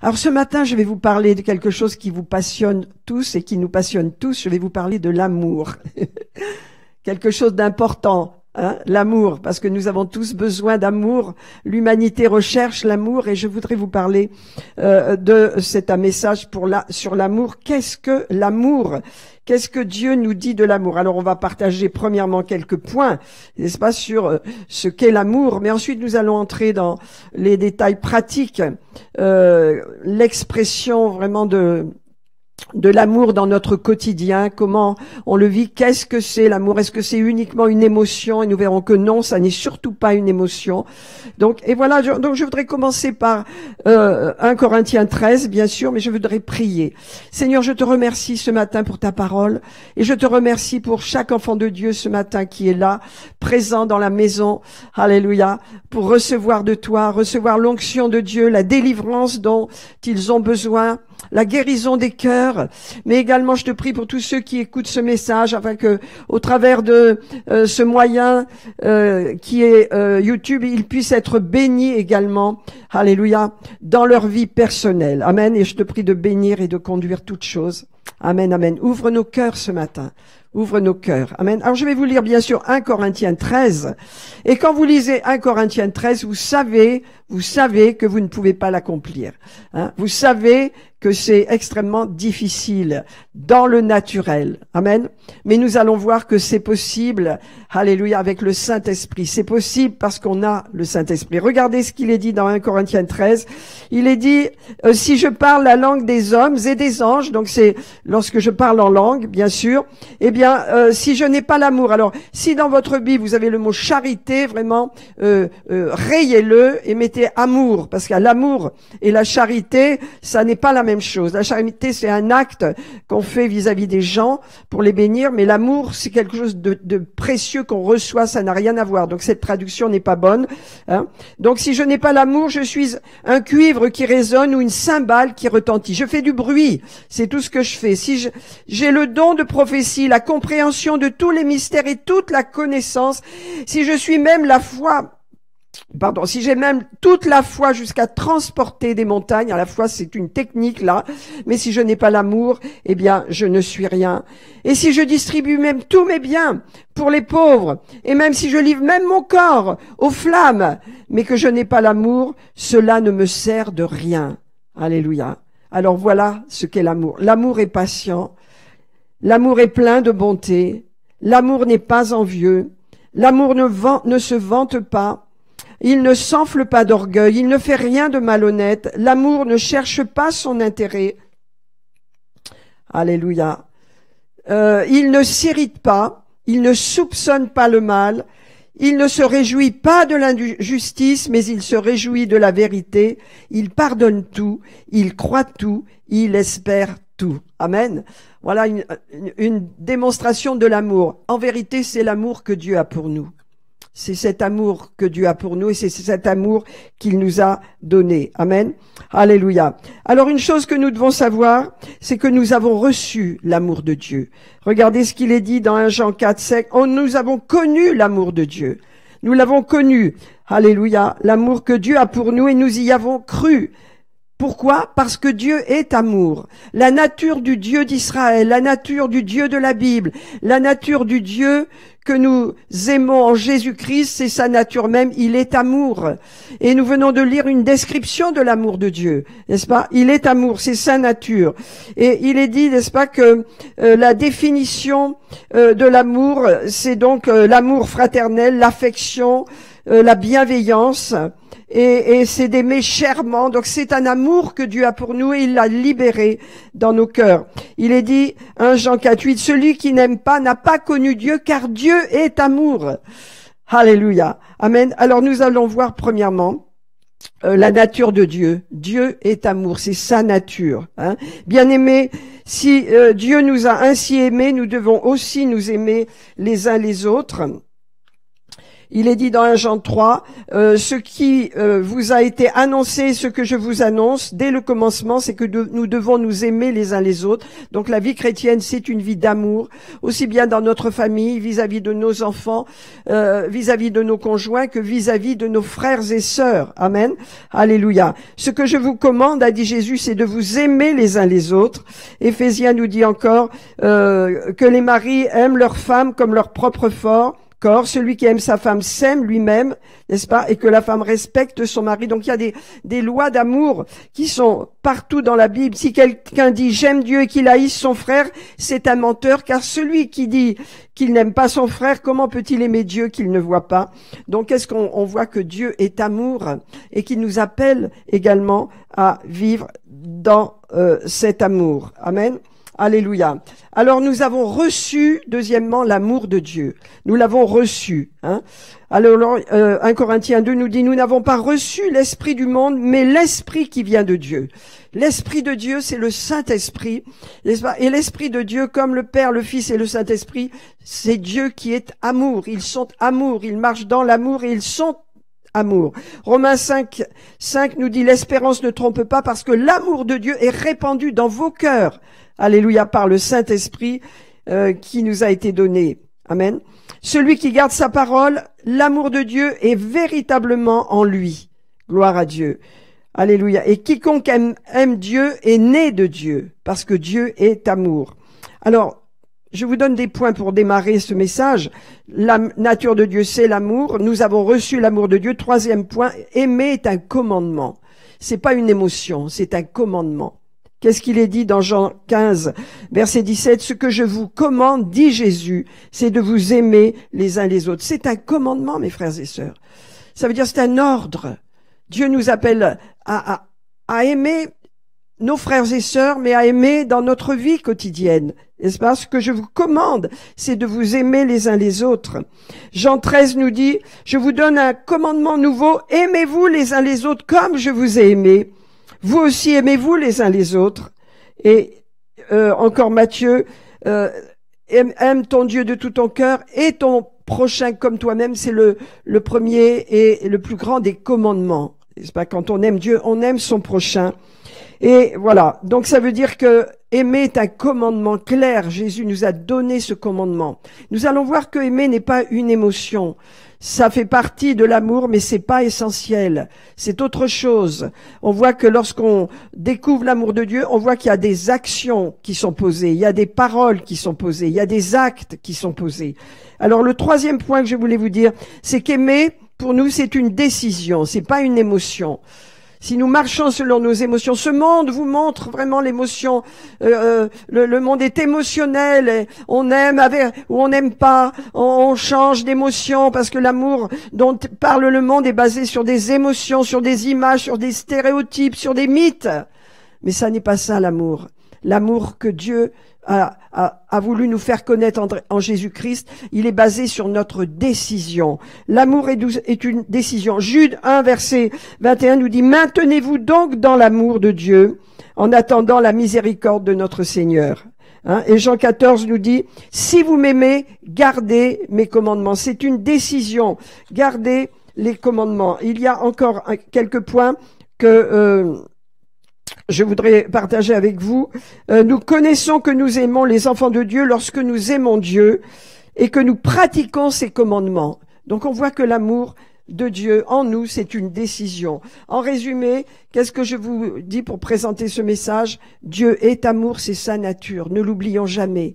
Alors ce matin, je vais vous parler de quelque chose qui vous passionne tous et qui nous passionne tous. Je vais vous parler de l'amour. Quelque chose d'important. Hein, l'amour, parce que nous avons tous besoin d'amour. L'humanité recherche l'amour et je voudrais vous parler c'est un message sur l'amour. Qu'est-ce que l'amour? Qu'est-ce que Dieu nous dit de l'amour? Alors on va partager premièrement quelques points, n'est-ce pas, sur ce qu'est l'amour, mais ensuite nous allons entrer dans les détails pratiques, l'expression vraiment de l'amour dans notre quotidien, comment on le vit, qu'est-ce que c'est l'amour, est-ce que c'est uniquement une émotion, et nous verrons que non, ça n'est surtout pas une émotion. Donc, et voilà, donc je voudrais commencer par 1 Corinthiens 13, bien sûr, mais je voudrais prier. Seigneur, je te remercie ce matin pour ta parole, et je te remercie pour chaque enfant de Dieu ce matin qui est là, présent dans la maison, alléluia, pour recevoir de toi, recevoir l'onction de Dieu, la délivrance dont ils ont besoin, la guérison des cœurs, mais également je te prie pour tous ceux qui écoutent ce message, afin que, au travers de ce moyen qui est YouTube, ils puissent être bénis également, alléluia, dans leur vie personnelle. Amen. Et je te prie de bénir et de conduire toutes choses. Amen, amen. Ouvre nos cœurs ce matin. Ouvre nos cœurs. Amen. Alors je vais vous lire bien sûr 1 Corinthiens 13. Et quand vous lisez 1 Corinthiens 13, vous savez que vous ne pouvez pas l'accomplir. Hein? Vous savez que c'est extrêmement difficile dans le naturel. Amen. Mais nous allons voir que c'est possible, alléluia, avec le Saint-Esprit. C'est possible parce qu'on a le Saint-Esprit. Regardez ce qu'il est dit dans 1 Corinthiens 13. Il est dit, si je parle la langue des hommes et des anges, donc c'est lorsque je parle en langue, bien sûr, eh bien, si je n'ai pas l'amour. Alors, si dans votre Bible, vous avez le mot charité, vraiment, rayez-le et mettez amour, parce qu'à l'amour et la charité, ça n'est pas la même chose. La charité, c'est un acte qu'on fait vis-à-vis des gens pour les bénir, mais l'amour, c'est quelque chose de précieux qu'on reçoit, ça n'a rien à voir. Donc cette traduction n'est pas bonne. Hein. Donc si je n'ai pas l'amour, je suis un cuivre qui résonne ou une cymbale qui retentit. Je fais du bruit, c'est tout ce que je fais. Si j'ai le don de prophétie, la compréhension de tous les mystères et toute la connaissance, si je suis même si j'ai même toute la foi jusqu'à transporter des montagnes, à la foi c'est une technique là, mais si je n'ai pas l'amour, eh bien je ne suis rien. Et si je distribue même tous mes biens pour les pauvres, et même si je livre même mon corps aux flammes, mais que je n'ai pas l'amour, cela ne me sert de rien. Alléluia. Alors voilà ce qu'est l'amour. L'amour est patient, l'amour est plein de bonté, l'amour n'est pas envieux, l'amour ne se vante pas, il ne s'enfle pas d'orgueil, il ne fait rien de malhonnête, l'amour ne cherche pas son intérêt. Alléluia. Il ne s'irrite pas, il ne soupçonne pas le mal, il ne se réjouit pas de l'injustice, mais il se réjouit de la vérité, il pardonne tout, il croit tout, il espère tout. Amen. Voilà une démonstration de l'amour. En vérité, c'est l'amour que Dieu a pour nous. C'est cet amour que Dieu a pour nous et c'est cet amour qu'il nous a donné. Amen. Alléluia. Alors une chose que nous devons savoir, c'est que nous avons reçu l'amour de Dieu. Regardez ce qu'il est dit dans 1 Jean 4, 5. Nous avons connu l'amour de Dieu. Nous l'avons connu. Alléluia. L'amour que Dieu a pour nous et nous y avons cru. Pourquoi? Parce que Dieu est amour. La nature du Dieu d'Israël, la nature du Dieu de la Bible, la nature du Dieu que nous aimons en Jésus-Christ, c'est sa nature même, il est amour. Et nous venons de lire une description de l'amour de Dieu, n'est-ce pas? Il est amour, c'est sa nature. Et il est dit, n'est-ce pas, que la définition de l'amour, c'est donc l'amour fraternel, l'affection, la bienveillance, et c'est d'aimer chèrement. Donc c'est un amour que Dieu a pour nous et il l'a libéré dans nos cœurs. Il est dit, 1 Jean 4:8, celui qui n'aime pas n'a pas connu Dieu car Dieu est amour. Alléluia. Amen. Alors nous allons voir premièrement la nature de Dieu. Dieu est amour, c'est sa nature. Hein. Bien-aimés, si Dieu nous a ainsi aimés, nous devons aussi nous aimer les uns les autres. Il est dit dans 1 Jean 3, ce qui vous a été annoncé, ce que je vous annonce dès le commencement, c'est que nous devons nous aimer les uns les autres. Donc la vie chrétienne, c'est une vie d'amour, aussi bien dans notre famille, vis-à-vis de nos enfants, vis-à-vis de nos conjoints, que vis-à-vis de nos frères et sœurs. Amen. Alléluia. Ce que je vous commande, a dit Jésus, c'est de vous aimer les uns les autres. Éphésiens nous dit encore que les maris aiment leurs femmes comme leur propre corps. Celui qui aime sa femme s'aime lui-même, n'est-ce pas? Et que la femme respecte son mari. Donc il y a des lois d'amour qui sont partout dans la Bible. Si quelqu'un dit j'aime Dieu et qu'il haïsse son frère, c'est un menteur, car celui qui dit qu'il n'aime pas son frère, comment peut-il aimer Dieu qu'il ne voit pas? Donc est-ce qu'on voit que Dieu est amour et qu'il nous appelle également à vivre dans cet amour. Amen. Alléluia. Alors nous avons reçu, deuxièmement, l'amour de Dieu. Nous l'avons reçu. Alors 1 Corinthiens 2 nous dit, nous n'avons pas reçu l'esprit du monde, mais l'esprit qui vient de Dieu. L'esprit de Dieu, c'est le Saint-Esprit, n'est-ce pas? Et l'esprit de Dieu, comme le Père, le Fils et le Saint-Esprit, c'est Dieu qui est amour. Ils sont amour, ils marchent dans l'amour et ils sont amour. Romains 5 nous dit, l'espérance ne trompe pas parce que l'amour de Dieu est répandu dans vos cœurs. Alléluia, par le Saint-Esprit qui nous a été donné. Amen. Celui qui garde sa parole, l'amour de Dieu est véritablement en lui. Gloire à Dieu. Alléluia. Et quiconque aime Dieu est né de Dieu, parce que Dieu est amour. Alors, je vous donne des points pour démarrer ce message. La nature de Dieu, c'est l'amour. Nous avons reçu l'amour de Dieu. Troisième point, aimer est un commandement. C'est pas une émotion, c'est un commandement. Qu'est-ce qu'il est dit dans Jean 15, verset 17? Ce que je vous commande, dit Jésus, c'est de vous aimer les uns les autres. C'est un commandement, mes frères et sœurs. Ça veut dire c'est un ordre. Dieu nous appelle à aimer nos frères et sœurs, mais à aimer dans notre vie quotidienne. N'est-ce pas? Ce que je vous commande, c'est de vous aimer les uns les autres. Jean 13 nous dit, je vous donne un commandement nouveau, aimez-vous les uns les autres comme je vous ai aimé. Vous aussi aimez-vous les uns les autres. Et encore Matthieu, aime ton Dieu de tout ton cœur et ton prochain comme toi-même. C'est le premier et le plus grand des commandements. C'est pas quand on aime Dieu, on aime son prochain. Et voilà. Donc ça veut dire que aimer est un commandement clair. Jésus nous a donné ce commandement. Nous allons voir que aimer n'est pas une émotion. Ça fait partie de l'amour, mais c'est pas essentiel. C'est autre chose. On voit que lorsqu'on découvre l'amour de Dieu, on voit qu'il y a des actions qui sont posées, il y a des paroles qui sont posées, il y a des actes qui sont posés. Alors le troisième point que je voulais vous dire, c'est qu'aimer, pour nous, c'est une décision, c'est pas une émotion. Si nous marchons selon nos émotions, ce monde vous montre vraiment l'émotion. Le monde est émotionnel. Et on aime ou on n'aime pas. On change d'émotion parce que l'amour dont parle le monde est basé sur des émotions, sur des images, sur des stéréotypes, sur des mythes. Mais ça n'est pas ça l'amour. L'amour que Dieu a voulu nous faire connaître en Jésus-Christ, il est basé sur notre décision. L'amour est une décision. Jude 1, verset 21 nous dit « Maintenez-vous donc dans l'amour de Dieu en attendant la miséricorde de notre Seigneur. » Et Jean 14 nous dit « Si vous m'aimez, gardez mes commandements. » C'est une décision. Gardez les commandements. Il y a encore quelques points que je voudrais partager avec vous. Nous connaissons que nous aimons les enfants de Dieu lorsque nous aimons Dieu et que nous pratiquons ses commandements. Donc on voit que l'amour de Dieu en nous, c'est une décision. En résumé, qu'est-ce que je vous dis pour présenter ce message? Dieu est amour, c'est sa nature. Ne l'oublions jamais.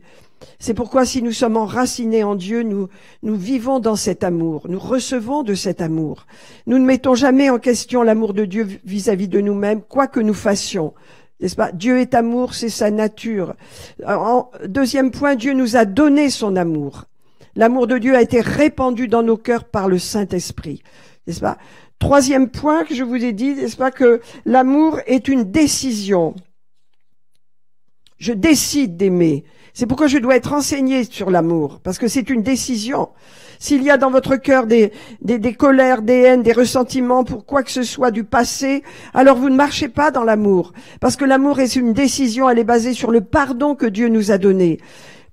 C'est pourquoi si nous sommes enracinés en Dieu, nous vivons dans cet amour, nous recevons de cet amour. Nous ne mettons jamais en question l'amour de Dieu vis-à-vis de nous-mêmes, quoi que nous fassions. N'est-ce pas? Dieu est amour, c'est sa nature. Deuxième point, Dieu nous a donné son amour. L'amour de Dieu a été répandu dans nos cœurs par le Saint-Esprit. N'est-ce pas? Troisième point que je vous ai dit, n'est-ce pas, que l'amour est une décision. Je décide d'aimer. C'est pourquoi je dois être enseigné sur l'amour, parce que c'est une décision. S'il y a dans votre cœur des colères, des haines, des ressentiments pour quoi que ce soit du passé, alors vous ne marchez pas dans l'amour, parce que l'amour est une décision, elle est basée sur le pardon que Dieu nous a donné.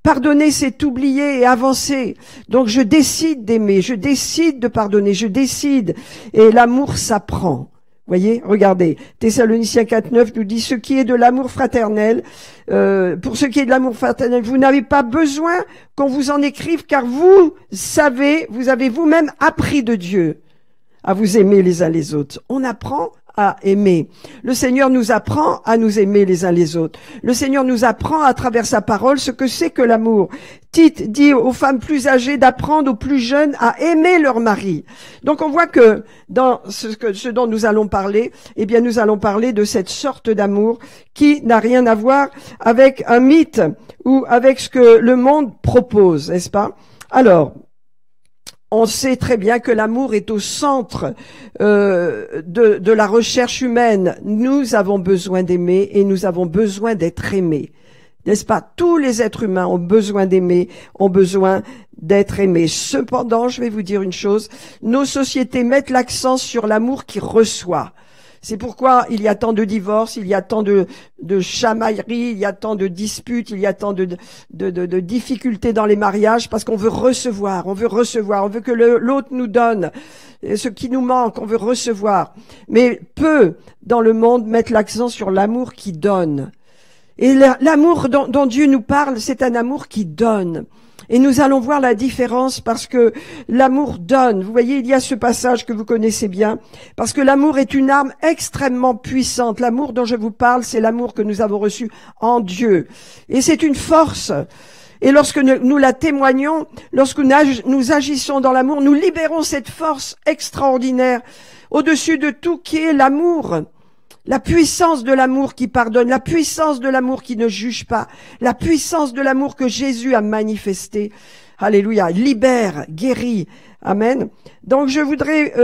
Pardonner, c'est oublier et avancer. Donc je décide d'aimer, je décide de pardonner, je décide. Et l'amour s'apprend. Voyez, regardez, Thessaloniciens 4:9 nous dit ce qui est de l'amour fraternel. Pour ce qui est de l'amour fraternel, vous n'avez pas besoin qu'on vous en écrive, car vous savez, vous avez vous-même appris de Dieu à vous aimer les uns les autres. On apprend à aimer. Le Seigneur nous apprend à nous aimer les uns les autres. Le Seigneur nous apprend à travers sa parole ce que c'est que l'amour. Tite dit aux femmes plus âgées d'apprendre aux plus jeunes à aimer leur mari. Donc on voit que dans ce dont nous allons parler, eh bien nous allons parler de cette sorte d'amour qui n'a rien à voir avec un mythe ou avec ce que le monde propose, n'est-ce pas? Alors, on sait très bien que l'amour est au centre de la recherche humaine. Nous avons besoin d'aimer et nous avons besoin d'être aimés. N'est-ce pas? Tous les êtres humains ont besoin d'aimer, ont besoin d'être aimés. Cependant, je vais vous dire une chose, nos sociétés mettent l'accent sur l'amour qui reçoit. C'est pourquoi il y a tant de divorces, il y a tant de chamailleries, il y a tant de disputes, il y a tant de difficultés dans les mariages, parce qu'on veut recevoir, on veut que l'autre nous donne ce qui nous manque, on veut recevoir. Mais peu dans le monde mettent l'accent sur l'amour qui donne. Et l'amour dont Dieu nous parle, c'est un amour qui donne. Et nous allons voir la différence parce que l'amour donne. Vous voyez, il y a ce passage que vous connaissez bien. Parce que l'amour est une arme extrêmement puissante. L'amour dont je vous parle, c'est l'amour que nous avons reçu en Dieu. Et c'est une force. Et lorsque nous la témoignons, lorsque nous agissons dans l'amour, nous libérons cette force extraordinaire au-dessus de tout qui est l'amour. La puissance de l'amour qui pardonne, la puissance de l'amour qui ne juge pas, la puissance de l'amour que Jésus a manifesté. Alléluia, libère, guérit. Amen. Donc je voudrais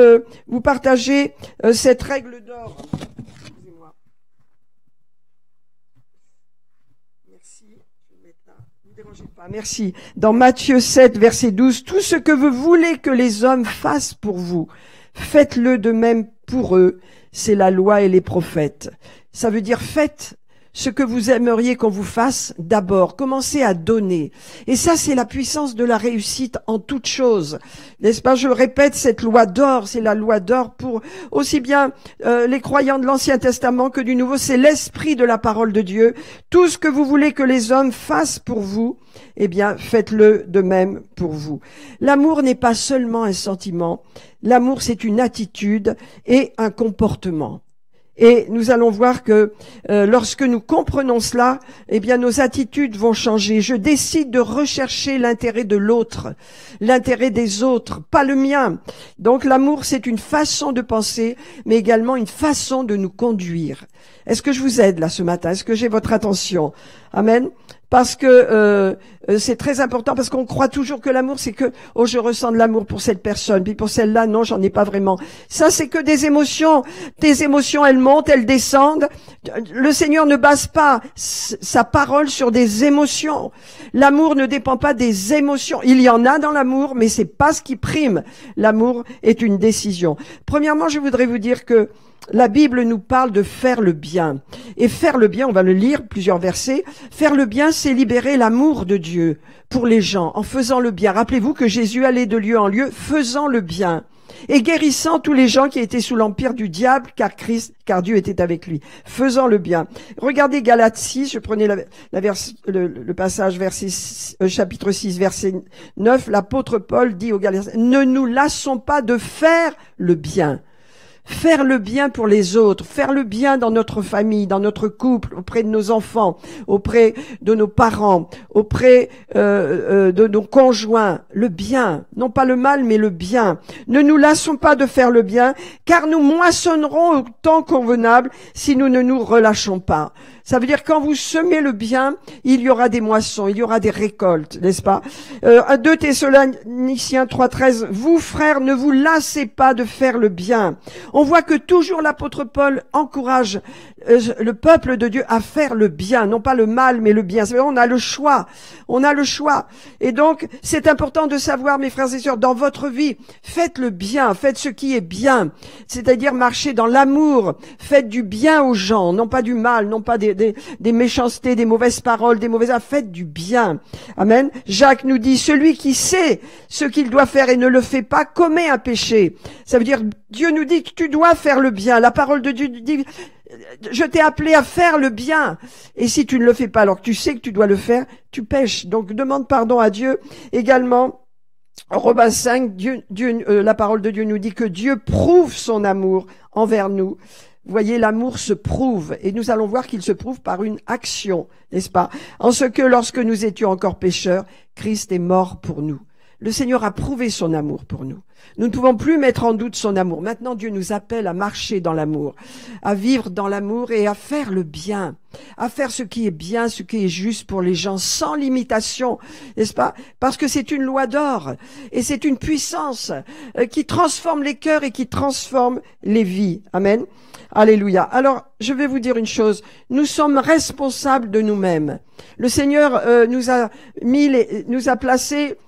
vous partager cette règle d'or. Excusez-moi. Merci. Je vais mettre là. Ne vous dérangez pas. Merci. Dans Matthieu 7, verset 12, tout ce que vous voulez que les hommes fassent pour vous, faites-le de même pour eux. C'est la loi et les prophètes. Ça veut dire faites ce que vous aimeriez qu'on vous fasse d'abord. Commencez à donner. Et ça, c'est la puissance de la réussite en toute chose. N'est-ce pas? Je le répète, cette loi d'or, c'est la loi d'or pour aussi bien les croyants de l'Ancien Testament que du Nouveau. C'est l'esprit de la parole de Dieu. Tout ce que vous voulez que les hommes fassent pour vous, eh bien, faites-le de même pour vous. L'amour n'est pas seulement un sentiment. L'amour, c'est une attitude et un comportement. Et nous allons voir que lorsque nous comprenons cela, eh bien nos attitudes vont changer. Je décide de rechercher l'intérêt de l'autre, l'intérêt des autres, pas le mien. Donc l'amour, c'est une façon de penser, mais également une façon de nous conduire. Est-ce que je vous aide là ce matin? Est-ce que j'ai votre attention? Amen. Parce que c'est très important, parce qu'on croit toujours que l'amour, c'est que « oh, je ressens de l'amour pour cette personne, puis pour celle-là, non, j'en ai pas vraiment. » Ça, c'est que des émotions. Tes émotions, elles montent, elles descendent. Le Seigneur ne base pas sa parole sur des émotions. L'amour ne dépend pas des émotions. Il y en a dans l'amour, mais c'est pas ce qui prime. L'amour est une décision. Premièrement, je voudrais vous dire que la Bible nous parle de faire le bien. Et faire le bien, on va le lire, plusieurs versets. Faire le bien, c'est libérer l'amour de Dieu pour les gens, en faisant le bien. Rappelez-vous que Jésus allait de lieu en lieu, faisant le bien. Et guérissant tous les gens qui étaient sous l'empire du diable, car Dieu était avec lui. Faisant le bien. Regardez Galates 6, je prenais le passage chapitre 6, verset 9. L'apôtre Paul dit aux Galatiens, ne nous lassons pas de faire le bien. Faire le bien pour les autres, faire le bien dans notre famille, dans notre couple, auprès de nos enfants, auprès de nos parents, auprès de nos conjoints, le bien, non pas le mal, mais le bien. Ne nous lassons pas de faire le bien, car nous moissonnerons au temps convenable si nous ne nous relâchons pas. Ça veut dire quand vous semez le bien, il y aura des moissons, il y aura des récoltes, n'est-ce pas? 2 Thessaloniciens 3:13, vous frères, ne vous lassez pas de faire le bien. On voit que toujours l'apôtre Paul encourage le peuple de Dieu à faire le bien, non pas le mal, mais le bien. C'est-à-dire, on a le choix. On a le choix. Et donc, c'est important de savoir, mes frères et sœurs, dans votre vie, faites le bien, faites ce qui est bien. C'est-à-dire, marchez dans l'amour. Faites du bien aux gens, non pas du mal, non pas des méchancetés, des mauvaises paroles, des mauvaises affaires. Faites du bien. Amen. Jacques nous dit, celui qui sait ce qu'il doit faire et ne le fait pas commet un péché. Ça veut dire, Dieu nous dit que tu dois faire le bien. La parole de Dieu dit, je t'ai appelé à faire le bien. Et si tu ne le fais pas alors que tu sais que tu dois le faire, tu pèches. Donc demande pardon à Dieu. Également, Romains 5, la parole de Dieu nous dit que Dieu prouve son amour envers nous. Vous voyez, l'amour se prouve, et nous allons voir qu'il se prouve par une action, n'est-ce pas? En ce que, lorsque nous étions encore pécheurs, Christ est mort pour nous. Le Seigneur a prouvé son amour pour nous. Nous ne pouvons plus mettre en doute son amour. Maintenant, Dieu nous appelle à marcher dans l'amour, à vivre dans l'amour et à faire le bien, à faire ce qui est bien, ce qui est juste pour les gens, sans limitation, n'est-ce pas? Parce que c'est une loi d'or et c'est une puissance qui transforme les cœurs et qui transforme les vies. Amen. Alléluia. Alors, je vais vous dire une chose. Nous sommes responsables de nous-mêmes. Le Seigneur nous a placés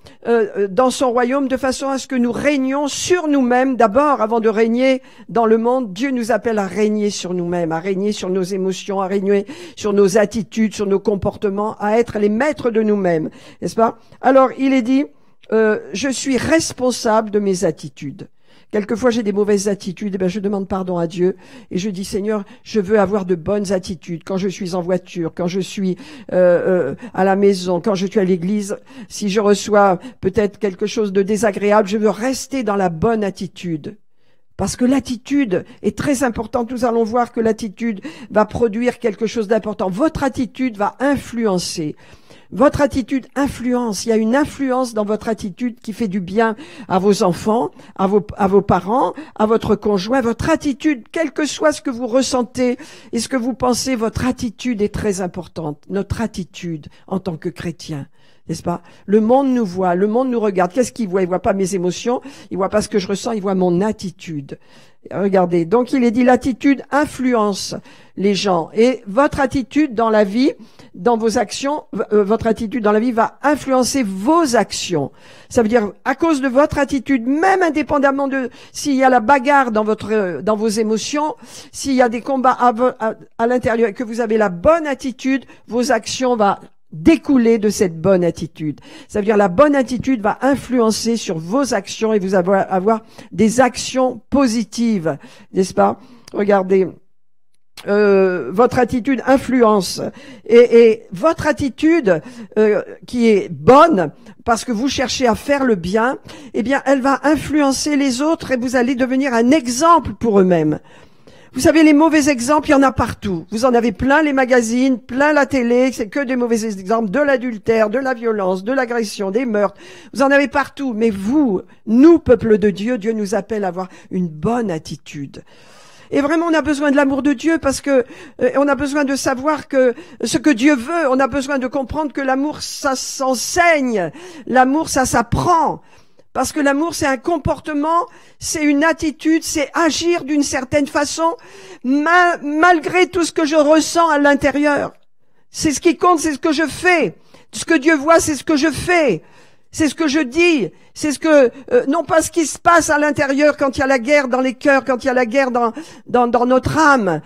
dans son royaume de façon à ce que nous régnions sur nous-mêmes d'abord avant de régner dans le monde. Dieu nous appelle à régner sur nous-mêmes, à régner sur nos émotions, à régner sur nos attitudes, sur nos comportements, à être les maîtres de nous-mêmes, n'est-ce pas? Alors, il est dit, je suis responsable de mes attitudes. Quelquefois, j'ai des mauvaises attitudes, je demande pardon à Dieu et je dis, Seigneur, je veux avoir de bonnes attitudes quand je suis en voiture, quand je suis à la maison, quand je suis à l'église. Si je reçois peut-être quelque chose de désagréable, je veux rester dans la bonne attitude. Parce que l'attitude est très importante. Nous allons voir que l'attitude va produire quelque chose d'important. Votre attitude va influencer. Votre attitude influence. Il y a une influence dans votre attitude qui fait du bien à vos enfants, à vos parents, à votre conjoint. Votre attitude, quel que soit ce que vous ressentez et ce que vous pensez, votre attitude est très importante. Notre attitude en tant que chrétien. N'est-ce pas? Le monde nous voit, le monde nous regarde. Qu'est-ce qu'il voit? Il voit pas mes émotions, il voit pas ce que je ressens, il voit mon attitude. Regardez. Donc, il est dit, l'attitude influence les gens. Et votre attitude dans la vie, dans vos actions, votre attitude dans la vie va influencer vos actions. Ça veut dire, à cause de votre attitude, même indépendamment de s'il y a la bagarre dans vos émotions, s'il y a des combats à l'intérieur et que vous avez la bonne attitude, vos actions vont découler de cette bonne attitude. Ça veut dire la bonne attitude va influencer sur vos actions et vous avoir des actions positives, n'est-ce pas? Regardez, votre attitude influence et votre attitude qui est bonne parce que vous cherchez à faire le bien, eh bien, elle va influencer les autres et vous allez devenir un exemple pour eux-mêmes. Vous savez, les mauvais exemples, il y en a partout. Vous en avez plein les magazines, plein la télé, c'est que des mauvais exemples, de l'adultère, de la violence, de l'agression, des meurtres. Vous en avez partout. Mais vous, nous, peuple de Dieu, Dieu nous appelle à avoir une bonne attitude. Et vraiment, on a besoin de l'amour de Dieu parce que on a besoin de savoir que ce que Dieu veut, on a besoin de comprendre que l'amour, ça s'enseigne. L'amour, ça s'apprend. Parce que l'amour, c'est un comportement, c'est une attitude, c'est agir d'une certaine façon, malgré tout ce que je ressens à l'intérieur. C'est ce qui compte, c'est ce que je fais. Ce que Dieu voit, c'est ce que je fais. C'est ce que je dis. C'est ce que, non pas ce qui se passe à l'intérieur quand il y a la guerre dans les cœurs, quand il y a la guerre dans notre âme.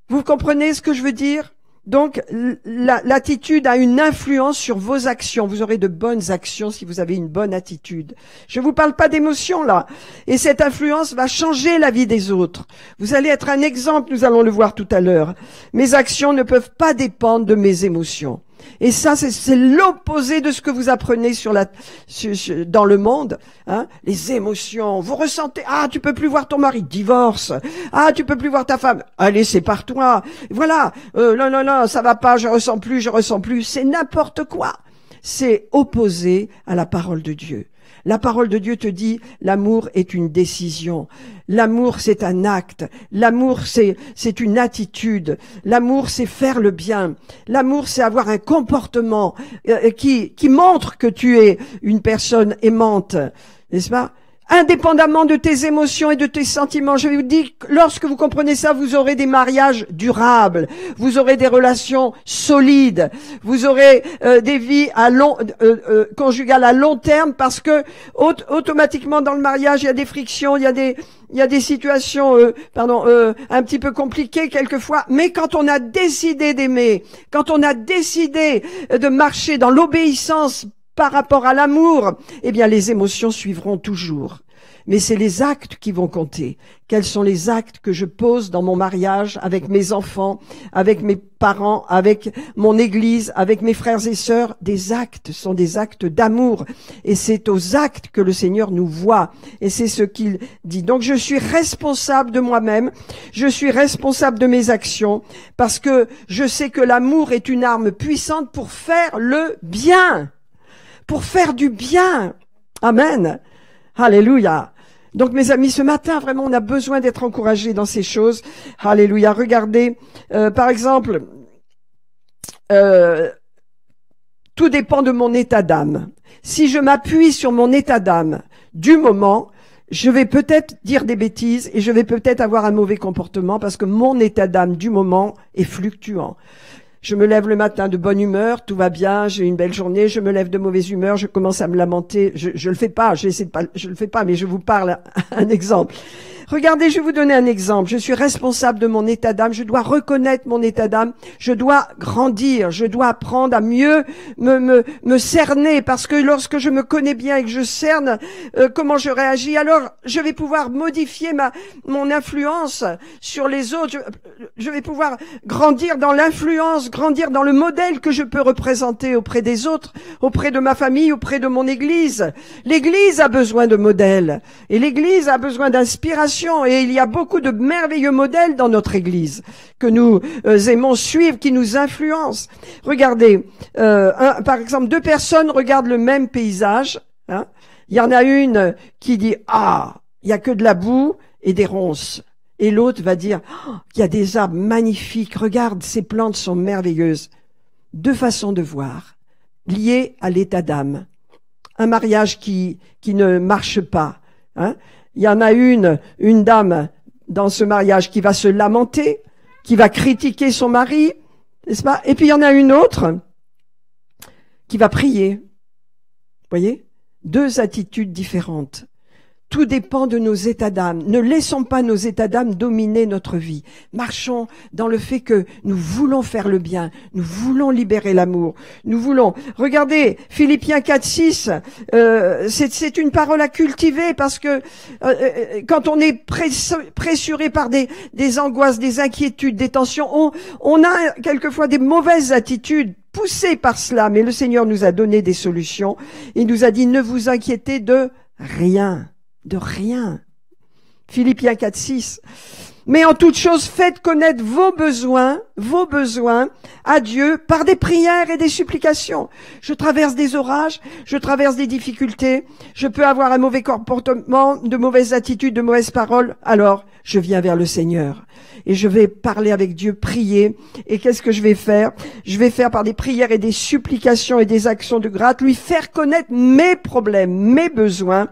Vous comprenez ce que je veux dire? Donc, l'attitude a une influence sur vos actions. Vous aurez de bonnes actions si vous avez une bonne attitude. Je vous parle pas d'émotion, là. Et cette influence va changer la vie des autres. Vous allez être un exemple, nous allons le voir tout à l'heure. Mes actions ne peuvent pas dépendre de mes émotions. Et ça, c'est l'opposé de ce que vous apprenez dans le monde, hein. Les émotions. Vous ressentez, tu peux plus voir ton mari, divorce. Tu peux plus voir ta femme. Allez, sépare-toi. Voilà. Non, ça va pas, je ressens plus. C'est n'importe quoi. C'est opposé à la parole de Dieu. La parole de Dieu te dit, l'amour est une décision. L'amour, c'est un acte. L'amour, c'est une attitude. L'amour, c'est faire le bien. L'amour, c'est avoir un comportement qui montre que tu es une personne aimante. N'est-ce pas? Indépendamment de tes émotions et de tes sentiments, je vous dis, lorsque vous comprenez ça, vous aurez des mariages durables, vous aurez des relations solides, vous aurez des vies conjugales à long terme, parce que automatiquement dans le mariage, il y a des frictions, il y a il y a des situations, un petit peu compliquées quelquefois, mais quand on a décidé d'aimer, quand on a décidé de marcher dans l'obéissance par rapport à l'amour, eh bien les émotions suivront toujours. Mais c'est les actes qui vont compter. Quels sont les actes que je pose dans mon mariage, avec mes enfants, avec mes parents, avec mon église, avec mes frères et sœurs? Des actes sont des actes d'amour. Et c'est aux actes que le Seigneur nous voit. Et c'est ce qu'il dit. Donc je suis responsable de moi-même. Je suis responsable de mes actions. Parce que je sais que l'amour est une arme puissante pour faire le bien. Pour faire du bien. Amen. Alléluia. Donc mes amis, ce matin, vraiment, on a besoin d'être encouragés dans ces choses. Alléluia. Regardez, par exemple, tout dépend de mon état d'âme. Si je m'appuie sur mon état d'âme du moment, je vais peut-être dire des bêtises et je vais peut-être avoir un mauvais comportement parce que mon état d'âme du moment est fluctuant. Je me lève le matin de bonne humeur, tout va bien, j'ai une belle journée, je me lève de mauvaise humeur, je commence à me lamenter, je le fais pas, je le fais pas, mais je vous parle un exemple. Regardez, je vais vous donner un exemple. Je suis responsable de mon état d'âme. Je dois reconnaître mon état d'âme. Je dois grandir. Je dois apprendre à mieux me cerner parce que lorsque je me connais bien et que je cerne comment je réagis, alors je vais pouvoir modifier mon influence sur les autres. Je vais pouvoir grandir dans l'influence, grandir dans le modèle que je peux représenter auprès des autres, auprès de ma famille, auprès de mon église. L'église a besoin de modèles et l'église a besoin d'inspiration. Et il y a beaucoup de merveilleux modèles dans notre Église que nous aimons suivre, qui nous influencent. Regardez, par exemple, deux personnes regardent le même paysage. Hein. Il y en a une qui dit « Ah, il y a que de la boue et des ronces ». Et l'autre va dire oh, « Il y a des arbres magnifiques, regarde, ces plantes sont merveilleuses ». Deux façons de voir, liées à l'état d'âme. Un mariage qui ne marche pas, hein. Il y en a une dame dans ce mariage qui va se lamenter, qui va critiquer son mari, n'est-ce pas? Et puis il y en a une autre qui va prier. Vous voyez? Deux attitudes différentes. Tout dépend de nos états d'âme. Ne laissons pas nos états d'âme dominer notre vie. Marchons dans le fait que nous voulons faire le bien. Nous voulons libérer l'amour. Nous voulons. Regardez, Philippiens 4:6, c'est une parole à cultiver parce que quand on est pressuré par des angoisses, des inquiétudes, des tensions, on a quelquefois des mauvaises attitudes poussées par cela. Mais le Seigneur nous a donné des solutions. Il nous a dit, ne vous inquiétez de rien. De rien. Philippiens 4:6. Mais en toute chose, faites connaître vos besoins à Dieu par des prières et des supplications. Je traverse des orages, je traverse des difficultés, je peux avoir un mauvais comportement, de mauvaises attitudes, de mauvaises paroles. Alors, je viens vers le Seigneur et je vais parler avec Dieu, prier. Et qu'est-ce que je vais faire? Je vais faire par des prières et des supplications et des actions de grâce, lui faire connaître mes problèmes, mes besoins.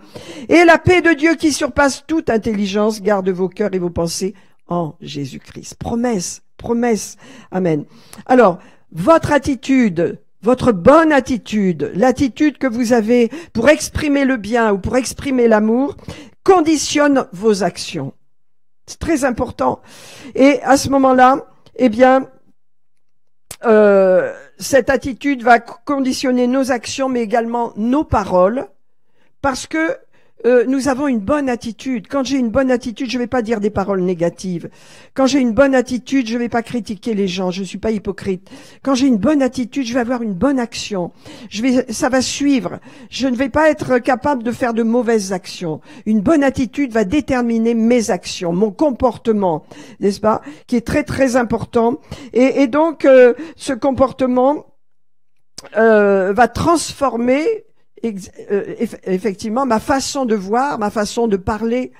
Et la paix de Dieu qui surpasse toute intelligence garde vos cœurs et vos pensées en Jésus-Christ. Promesse, promesse. Amen. Alors, votre attitude, votre bonne attitude, l'attitude que vous avez pour exprimer le bien ou pour exprimer l'amour, conditionne vos actions. C'est très important. Et à ce moment-là, eh bien, cette attitude va conditionner nos actions, mais également nos paroles, parce que nous avons une bonne attitude. Quand j'ai une bonne attitude, je vais pas dire des paroles négatives. Quand j'ai une bonne attitude, je vais pas critiquer les gens. Je suis pas hypocrite. Quand j'ai une bonne attitude, je vais avoir une bonne action. Ça va suivre. Je ne vais pas être capable de faire de mauvaises actions. Une bonne attitude va déterminer mes actions, mon comportement, n'est-ce pas, qui est très très important. Et donc, ce comportement va transformer effectivement ma façon de voir, ma façon de parler.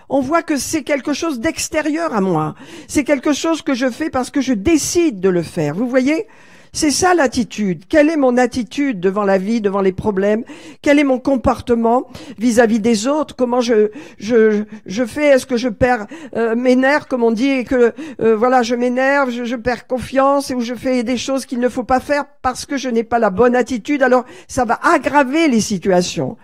On voit que c'est quelque chose d'extérieur à moi. C'est quelque chose que je fais parce que je décide de le faire. Vous voyez? C'est ça l'attitude. Quelle est mon attitude devant la vie, devant les problèmes? Quel est mon comportement vis-à-vis des autres? Comment je fais? Est-ce que je perds mes nerfs, comme on dit, et que voilà, je m'énerve, je perds confiance, et où je fais des choses qu'il ne faut pas faire parce que je n'ai pas la bonne attitude? Alors ça va aggraver les situations.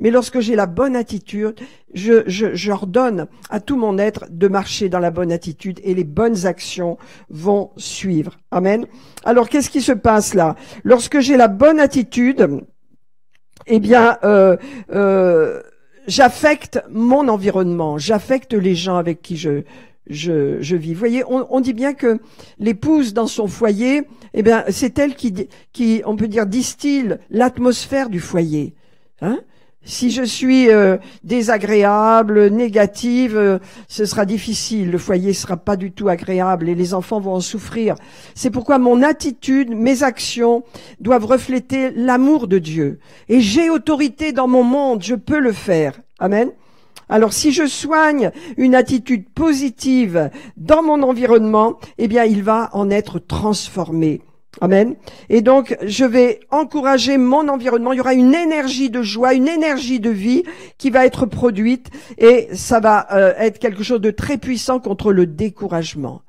mais lorsque j'ai la bonne attitude, j'ordonne à tout mon être de marcher dans la bonne attitude et les bonnes actions vont suivre. Amen. Alors, qu'est-ce qui se passe là? Lorsque j'ai la bonne attitude, eh bien, j'affecte mon environnement, j'affecte les gens avec qui je vis. Vous voyez, on dit bien que l'épouse dans son foyer, eh bien, c'est elle qui, on peut dire, distille l'atmosphère du foyer. Hein? Si je suis désagréable, négative, ce sera difficile. Le foyer sera pas du tout agréable et les enfants vont en souffrir. C'est pourquoi mon attitude, mes actions doivent refléter l'amour de Dieu. Et j'ai autorité dans mon monde, je peux le faire. Amen. Alors, si je soigne une attitude positive dans mon environnement, eh bien, il va en être transformé. Amen. Et donc, je vais encourager mon environnement. Il y aura une énergie de joie, une énergie de vie qui va être produite et ça va être quelque chose de très puissant contre le découragement.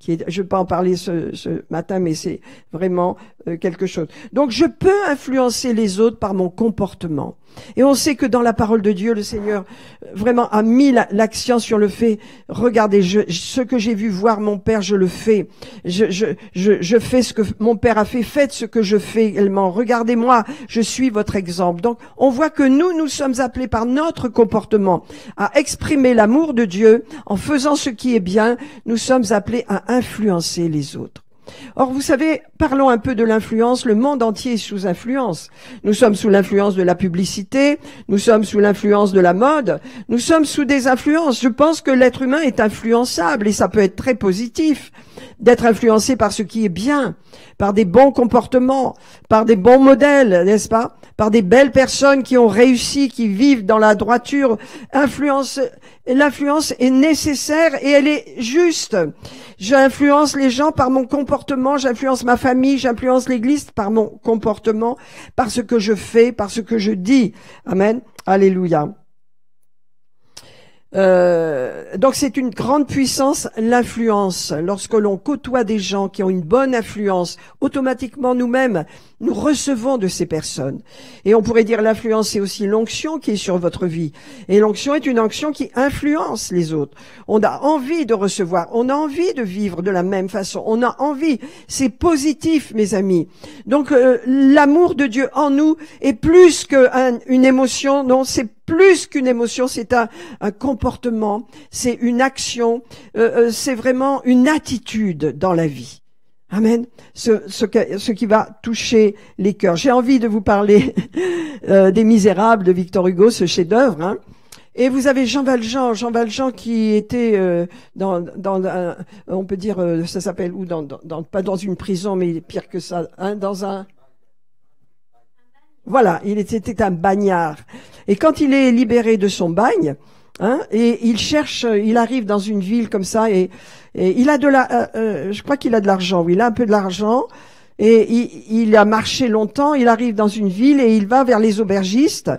Je ne vais pas en parler ce matin, mais c'est vraiment quelque chose. Donc, je peux influencer les autres par mon comportement. Et on sait que dans la parole de Dieu, le Seigneur vraiment a mis l'accent sur le fait, regardez, ce que j'ai vu voir mon Père, je le fais. Je fais ce que mon Père a fait, faites ce que je fais également. Regardez-moi, je suis votre exemple. Donc, on voit que nous sommes appelés par notre comportement à exprimer l'amour de Dieu en faisant ce qui est bien. Nous sommes appelés à influencer les autres. Or, vous savez, parlons un peu de l'influence. Le monde entier est sous influence. Nous sommes sous l'influence de la publicité, nous sommes sous l'influence de la mode, nous sommes sous des influences. Je pense que l'être humain est influençable et ça peut être très positif d'être influencé par ce qui est bien, par des bons comportements, par des bons modèles, n'est-ce pas? Par des belles personnes qui ont réussi, qui vivent dans la droiture. L'influence est nécessaire et elle est juste. J'influence les gens par mon comportement, j'influence ma famille, j'influence l'Église par mon comportement, par ce que je fais, par ce que je dis. Amen. Alléluia. Donc c'est une grande puissance, l'influence. Lorsque l'on côtoie des gens qui ont une bonne influence, automatiquement nous-mêmes, nous recevons de ces personnes. Et on pourrait dire l'influence, c'est aussi l'onction qui est sur votre vie. Et l'onction est une onction qui influence les autres. On a envie de recevoir, on a envie de vivre de la même façon, on a envie. C'est positif, mes amis. Donc l'amour de Dieu en nous est plus qu'une émotion, non, c'est plus qu'une émotion, c'est un comportement, c'est une action, c'est vraiment une attitude dans la vie. Amen. Ce qui va toucher les cœurs. J'ai envie de vous parler des Misérables de Victor Hugo, ce chef-d'œuvre. Hein. Et vous avez Jean Valjean qui était on peut dire, ça s'appelle où, pas dans une prison, mais pire que ça, hein, dans un. Voilà, c'était un bagnard. Et quand il est libéré de son bagne, hein, et il arrive dans une ville comme ça, et il a je crois qu'il a de l'argent, oui, il a un peu de l'argent, et il a marché longtemps, il arrive dans une ville et il va vers les aubergistes.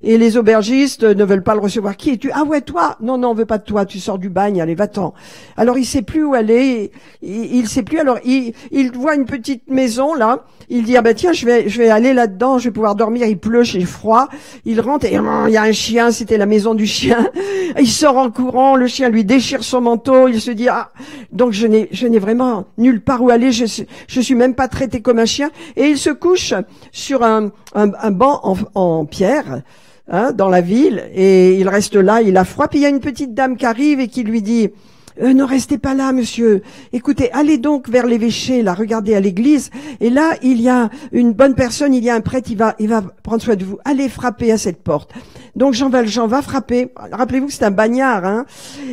Et les aubergistes ne veulent pas le recevoir. Qui es-tu? Ah ouais, toi? Non, on veut pas de toi. Tu sors du bagne. Allez, va-t'en. Alors, il sait plus où aller. Il sait plus. Alors, il voit une petite maison, là. Il dit, ah ben, tiens, je vais aller là-dedans. Je vais pouvoir dormir. Il pleut, j'ai froid. Il rentre et il y a un chien. C'était la maison du chien. Il sort en courant. Le chien lui déchire son manteau. Il se dit, ah, donc je n'ai vraiment nulle part où aller. Je suis même pas traité comme un chien. Et il se couche sur un banc en pierre. Hein, dans la ville, et il reste là, il a froid, puis il y a une petite dame qui arrive et qui lui dit ne restez pas là, monsieur. Écoutez, allez donc vers l'évêché, là, regardez à l'église, et là, il y a une bonne personne, il y a un prêtre, il va prendre soin de vous. Allez frapper à cette porte. Donc Jean Valjean va frapper. Rappelez-vous que c'est un bagnard, hein.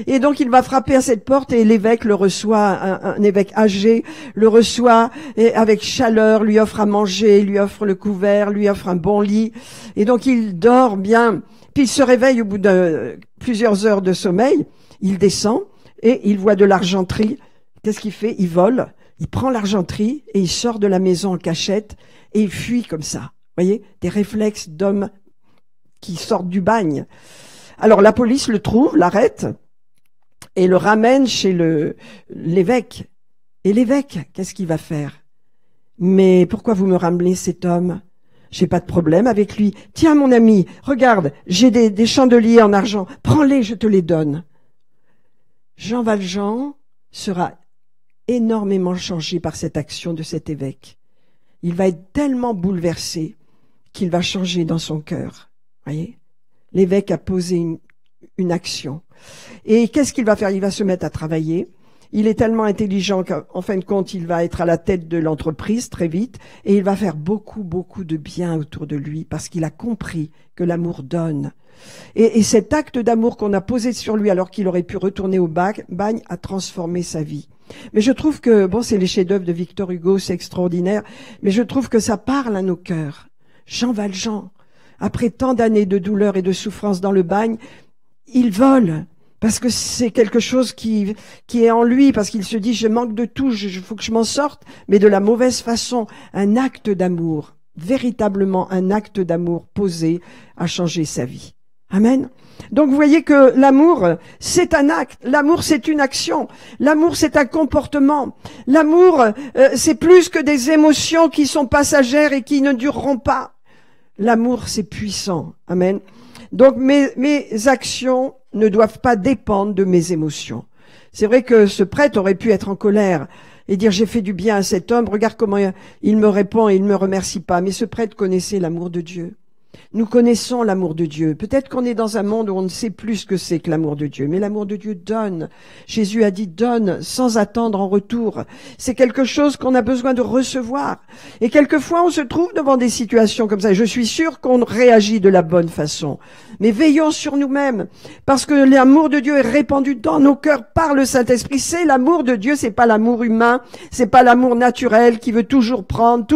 Et donc il va frapper à cette porte et l'évêque le reçoit, un évêque âgé le reçoit et avec chaleur, lui offre à manger, lui offre le couvert, lui offre un bon lit. Et donc il dort bien. Puis il se réveille au bout de plusieurs heures de sommeil. Il descend et il voit de l'argenterie. Qu'est-ce qu'il fait? Il vole. Il prend l'argenterie et il sort de la maison en cachette et il fuit comme ça. Vous voyez, des réflexes d'homme qui sortent du bagne. Alors la police le trouve, l'arrête et le ramène chez l'évêque. Et l'évêque, qu'est-ce qu'il va faire? Mais pourquoi vous me ramenez cet homme? J'ai pas de problème avec lui. Tiens, mon ami, regarde, j'ai des chandeliers en argent. Prends-les, je te les donne. Jean Valjean sera énormément changé par cette action de cet évêque. Il va être tellement bouleversé qu'il va changer dans son cœur. Voyez, l'évêque a posé une action. Et qu'est-ce qu'il va faire? Il va se mettre à travailler. Il est tellement intelligent qu'en fin de compte, il va être à la tête de l'entreprise très vite et il va faire beaucoup, beaucoup de bien autour de lui parce qu'il a compris que l'amour donne. Et cet acte d'amour qu'on a posé sur lui alors qu'il aurait pu retourner au bagne a transformé sa vie. Mais je trouve que, bon, c'est les chefs-d'œuvre de Victor Hugo, c'est extraordinaire, mais je trouve que ça parle à nos cœurs. Jean Valjean, après tant d'années de douleur et de souffrance dans le bagne, il vole. Parce que c'est quelque chose qui est en lui, parce qu'il se dit, je manque de tout, il faut que je m'en sorte, mais de la mauvaise façon. Un acte d'amour, véritablement un acte d'amour posé a changé sa vie. Amen. Donc vous voyez que l'amour, c'est un acte, l'amour c'est une action, l'amour c'est un comportement, l'amour c'est plus que des émotions qui sont passagères et qui ne dureront pas. L'amour c'est puissant. Amen. Donc mes actions ne doivent pas dépendre de mes émotions. C'est vrai que ce prêtre aurait pu être en colère et dire j'ai fait du bien à cet homme, regarde comment il me répond et il ne me remercie pas. Mais ce prêtre connaissait l'amour de Dieu. Nous connaissons l'amour de Dieu. Peut-être qu'on est dans un monde où on ne sait plus ce que c'est que l'amour de Dieu, mais l'amour de Dieu donne. Jésus a dit donne sans attendre en retour. C'est quelque chose qu'on a besoin de recevoir. Et quelquefois, on se trouve devant des situations comme ça. Et je suis sûre qu'on réagit de la bonne façon. Mais veillons sur nous-mêmes, parce que l'amour de Dieu est répandu dans nos cœurs par le Saint-Esprit. C'est l'amour de Dieu, c'est pas l'amour humain, c'est pas l'amour naturel qui veut toujours prendre,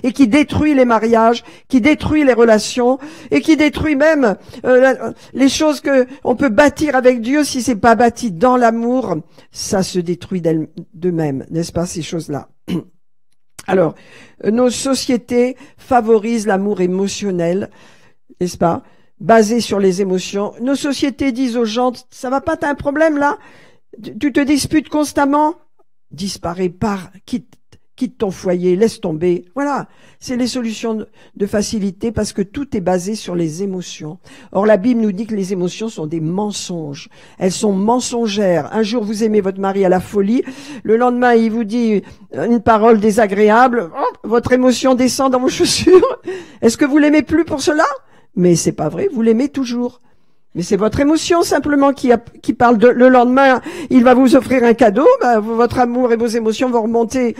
et qui détruit les mariages, qui détruit les relations et qui détruit même les choses que on peut bâtir avec Dieu. Si c'est pas bâti dans l'amour, ça se détruit d'eux-mêmes, n'est-ce pas, ces choses-là? Alors, nos sociétés favorisent l'amour émotionnel, n'est-ce pas, basé sur les émotions. Nos sociétés disent aux gens, ça va pas, t'as un problème là? Tu te disputes constamment? Disparais, quitte ton foyer, laisse tomber. Voilà, c'est les solutions de facilité parce que tout est basé sur les émotions. Or, la Bible nous dit que les émotions sont des mensonges. Elles sont mensongères. Un jour, vous aimez votre mari à la folie. Le lendemain, il vous dit une parole désagréable. Votre émotion descend dans vos chaussures. Est-ce que vous l'aimez plus pour cela? Mais c'est pas vrai, vous l'aimez toujours. Mais c'est votre émotion simplement qui parle le lendemain, il va vous offrir un cadeau, votre amour et vos émotions vont remonter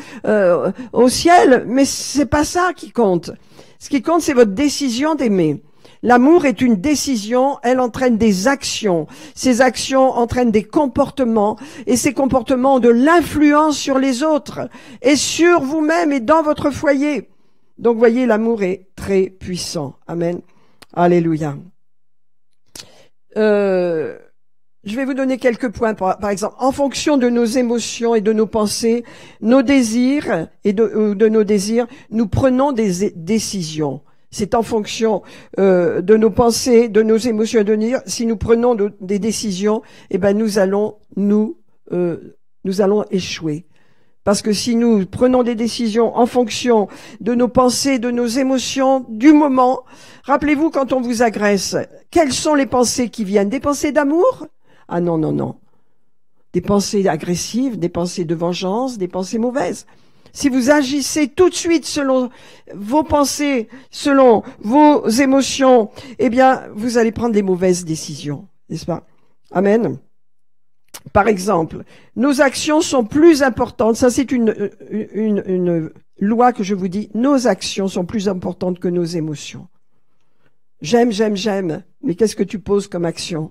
au ciel, mais c'est pas ça qui compte. Ce qui compte, c'est votre décision d'aimer. L'amour est une décision, elle entraîne des actions. Ces actions entraînent des comportements, et ces comportements ont de l'influence sur les autres, et sur vous-même et dans votre foyer. Donc, voyez, l'amour est très puissant. Amen. Alléluia. Je vais vous donner quelques points. Par exemple, en fonction de nos émotions et de nos pensées, nos désirs et de nos désirs, nous prenons des décisions. C'est en fonction de nos pensées, de nos émotions et de nos désirs. Si nous prenons des décisions, eh ben nous allons échouer. Parce que si nous prenons des décisions en fonction de nos pensées, de nos émotions, du moment, rappelez-vous quand on vous agresse, quelles sont les pensées qui viennent? Des pensées d'amour? Ah non, non, non. Des pensées agressives, des pensées de vengeance, des pensées mauvaises. Si vous agissez tout de suite selon vos pensées, selon vos émotions, eh bien, vous allez prendre des mauvaises décisions, n'est-ce pas? Amen. Par exemple, nos actions sont plus importantes. Ça, c'est une loi que je vous dis. Nos actions sont plus importantes que nos émotions. J'aime. Mais qu'est-ce que tu poses comme action?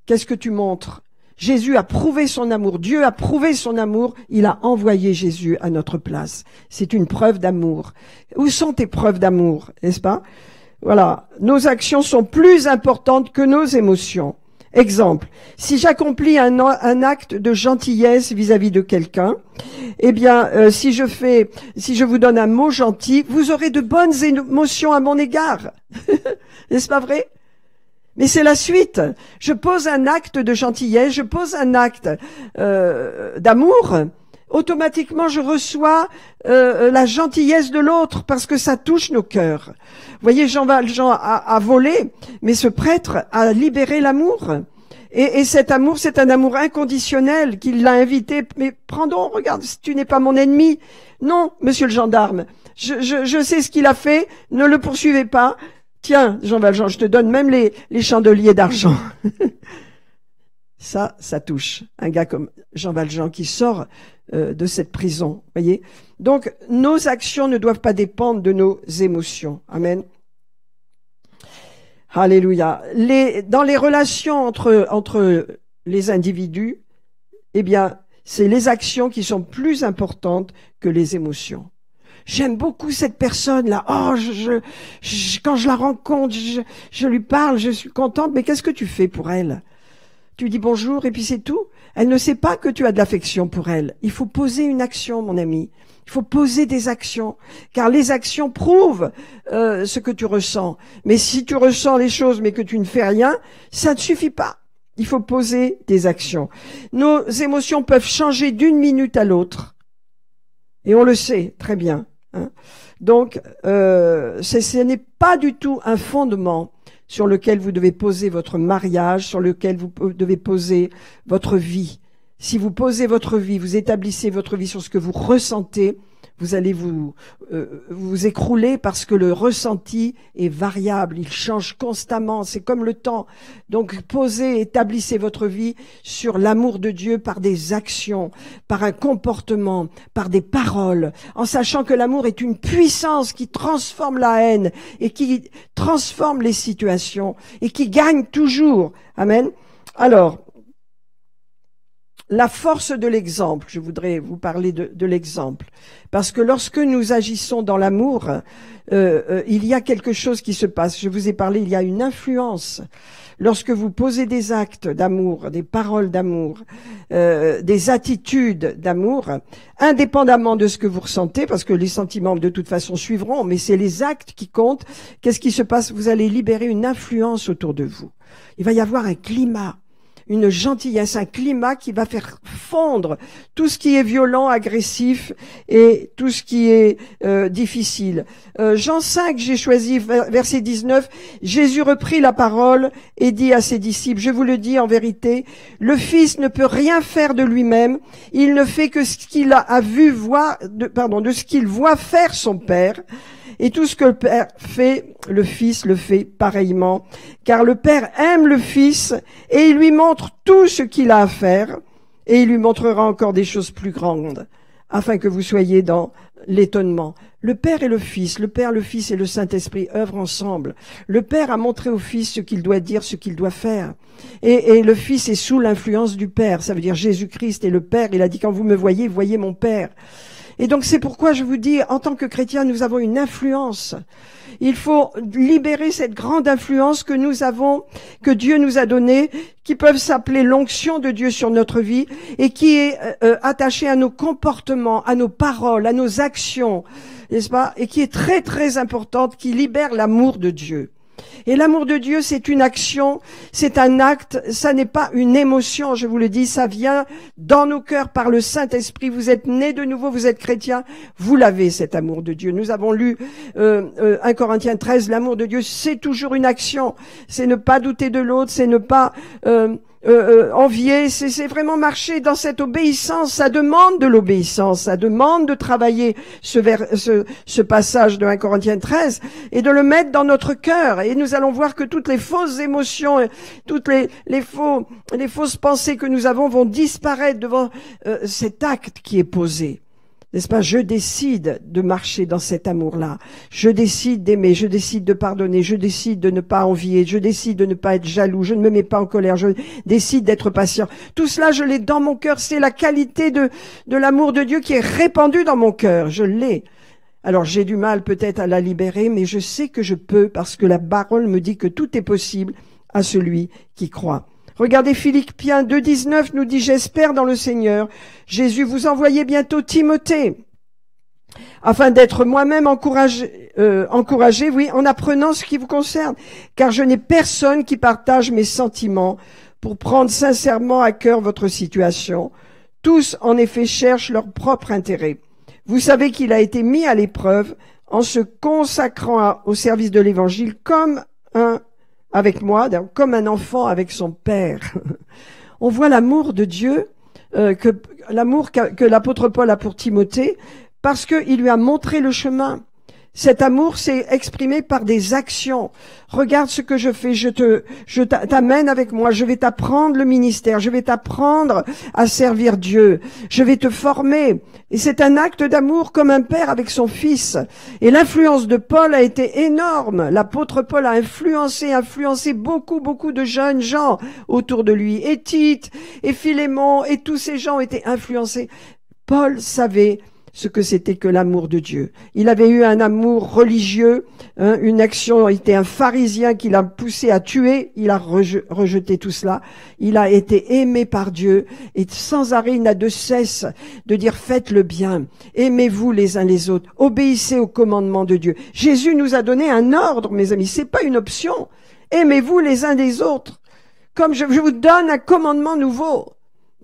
Qu'est-ce que tu montres? Jésus a prouvé son amour. Dieu a prouvé son amour. Il a envoyé Jésus à notre place. C'est une preuve d'amour. Où sont tes preuves d'amour, n'est-ce pas? Voilà. Nos actions sont plus importantes que nos émotions. Exemple, si j'accomplis un acte de gentillesse vis-à-vis de quelqu'un, eh bien, si je vous donne un mot gentil, vous aurez de bonnes émotions à mon égard. N'est-ce pas vrai? Mais c'est la suite. Je pose un acte de gentillesse, je pose un acte d'amour. automatiquement je reçois la gentillesse de l'autre parce que ça touche nos cœurs. Vous voyez, Jean Valjean a volé, mais ce prêtre a libéré l'amour. Et cet amour, c'est un amour inconditionnel qu'il l'a invité. Mais prends donc, regarde, tu n'es pas mon ennemi. Non, monsieur le gendarme, je sais ce qu'il a fait, ne le poursuivez pas. Tiens, Jean Valjean, je te donne même les chandeliers d'argent. Ça touche un gars comme Jean Valjean qui sort de cette prison, voyez. Donc, nos actions ne doivent pas dépendre de nos émotions. Amen. Alléluia. Dans les relations entre les individus, eh bien, c'est les actions qui sont plus importantes que les émotions. J'aime beaucoup cette personne-là. Oh, quand je la rencontre, je lui parle, je suis contente. Mais qu'est-ce que tu fais pour elle? Tu dis bonjour et puis c'est tout. Elle ne sait pas que tu as de l'affection pour elle. Il faut poser une action, mon ami. Il faut poser des actions, car les actions prouvent ce que tu ressens. Mais si tu ressens les choses mais que tu ne fais rien, ça ne suffit pas. Il faut poser des actions. Nos émotions peuvent changer d'une minute à l'autre. Et on le sait très bien. Hein. Donc, ce n'est pas du tout un fondement sur lequel vous devez poser votre mariage, sur lequel vous devez poser votre vie. Si vous posez votre vie, vous établissez votre vie sur ce que vous ressentez, vous allez vous écrouler parce que le ressenti est variable, il change constamment, c'est comme le temps. Donc posez, établissez votre vie sur l'amour de Dieu par des actions, par un comportement, par des paroles, en sachant que l'amour est une puissance qui transforme la haine et qui transforme les situations et qui gagne toujours. Amen. Alors, la force de l'exemple, je voudrais vous parler de l'exemple, parce que lorsque nous agissons dans l'amour, il y a quelque chose qui se passe. Je vous ai parlé, il y a une influence. Lorsque vous posez des actes d'amour, des paroles d'amour, des attitudes d'amour, indépendamment de ce que vous ressentez, parce que les sentiments de toute façon suivront, mais c'est les actes qui comptent, qu'est-ce qui se passe? Vous allez libérer une influence autour de vous. Il va y avoir un climat, une gentillesse, un climat qui va faire fondre tout ce qui est violent, agressif et tout ce qui est difficile. Jean 5, j'ai choisi verset 19, Jésus reprit la parole et dit à ses disciples, je vous le dis en vérité, le Fils ne peut rien faire de lui-même, il ne fait que ce qu'il a vu voir, de ce qu'il voit faire son Père. Et tout ce que le Père fait, le Fils le fait pareillement, car le Père aime le Fils et il lui montre tout ce qu'il a à faire et il lui montrera encore des choses plus grandes, afin que vous soyez dans l'étonnement. Le Père et le Fils, le Père, le Fils et le Saint-Esprit œuvrent ensemble. Le Père a montré au Fils ce qu'il doit dire, ce qu'il doit faire. Et le Fils est sous l'influence du Père, ça veut dire Jésus-Christ et le Père. Il a dit, quand vous me voyez, voyez mon Père. Et donc c'est pourquoi je vous dis, en tant que chrétiens, nous avons une influence. Il faut libérer cette grande influence que nous avons, que Dieu nous a donnée, qui peuvent s'appeler l'onction de Dieu sur notre vie et qui est attachée à nos comportements, à nos paroles, à nos actions, n'est-ce pas? Et qui est très très importante, qui libère l'amour de Dieu. Et l'amour de Dieu, c'est une action, c'est un acte, ça n'est pas une émotion, je vous le dis, ça vient dans nos cœurs par le Saint-Esprit. Vous êtes nés de nouveau, vous êtes chrétiens, vous l'avez cet amour de Dieu. Nous avons lu 1 Corinthiens 13, l'amour de Dieu, c'est toujours une action, c'est ne pas douter de l'autre, c'est ne pas envier, c'est vraiment marcher dans cette obéissance. Ça demande de l'obéissance, ça demande de travailler ce passage de 1 Corinthiens 13 et de le mettre dans notre cœur. Et nous allons voir que toutes les fausses émotions, toutes les fausses pensées que nous avons vont disparaître devant cet acte qui est posé. N'est-ce pas? Je décide de marcher dans cet amour-là. Je décide d'aimer, je décide de pardonner, je décide de ne pas envier, je décide de ne pas être jaloux, je ne me mets pas en colère, je décide d'être patient. Tout cela, je l'ai dans mon cœur. C'est la qualité de l'amour de Dieu qui est répandue dans mon cœur. Je l'ai. Alors j'ai du mal peut-être à la libérer, mais je sais que je peux parce que la parole me dit que tout est possible à celui qui croit. Regardez, Philippiens 2,19 nous dit « J'espère dans le Seigneur, Jésus, vous envoyez bientôt Timothée, afin d'être moi-même encouragé, oui, en apprenant ce qui vous concerne, car je n'ai personne qui partage mes sentiments pour prendre sincèrement à cœur votre situation. Tous, en effet, cherchent leur propre intérêt. Vous savez qu'il a été mis à l'épreuve en se consacrant au service de l'Évangile comme avec moi, comme un enfant avec son père. On voit l'amour de Dieu, l'amour que l'apôtre Paul a pour Timothée, parce qu'il lui a montré le chemin. Cet amour s'est exprimé par des actions. Regarde ce que je fais, je t'amène avec moi, je vais t'apprendre le ministère, je vais t'apprendre à servir Dieu, je vais te former. Et c'est un acte d'amour comme un père avec son fils. Et l'influence de Paul a été énorme. L'apôtre Paul a influencé beaucoup de jeunes gens autour de lui. Et Tite, et Philémon, et tous ces gens ont été influencés. Paul savait ce que c'était que l'amour de Dieu. Il avait eu un amour religieux, une action, il était un pharisien qui l'a poussé à tuer, il a rejeté tout cela. Il a été aimé par Dieu et sans arrêt, il n'a de cesse de dire faites le bien, aimez-vous les uns les autres, obéissez aux commandements de Dieu. Jésus nous a donné un ordre, mes amis, c'est pas une option. Aimez-vous les uns des autres. Comme je vous donne un commandement nouveau.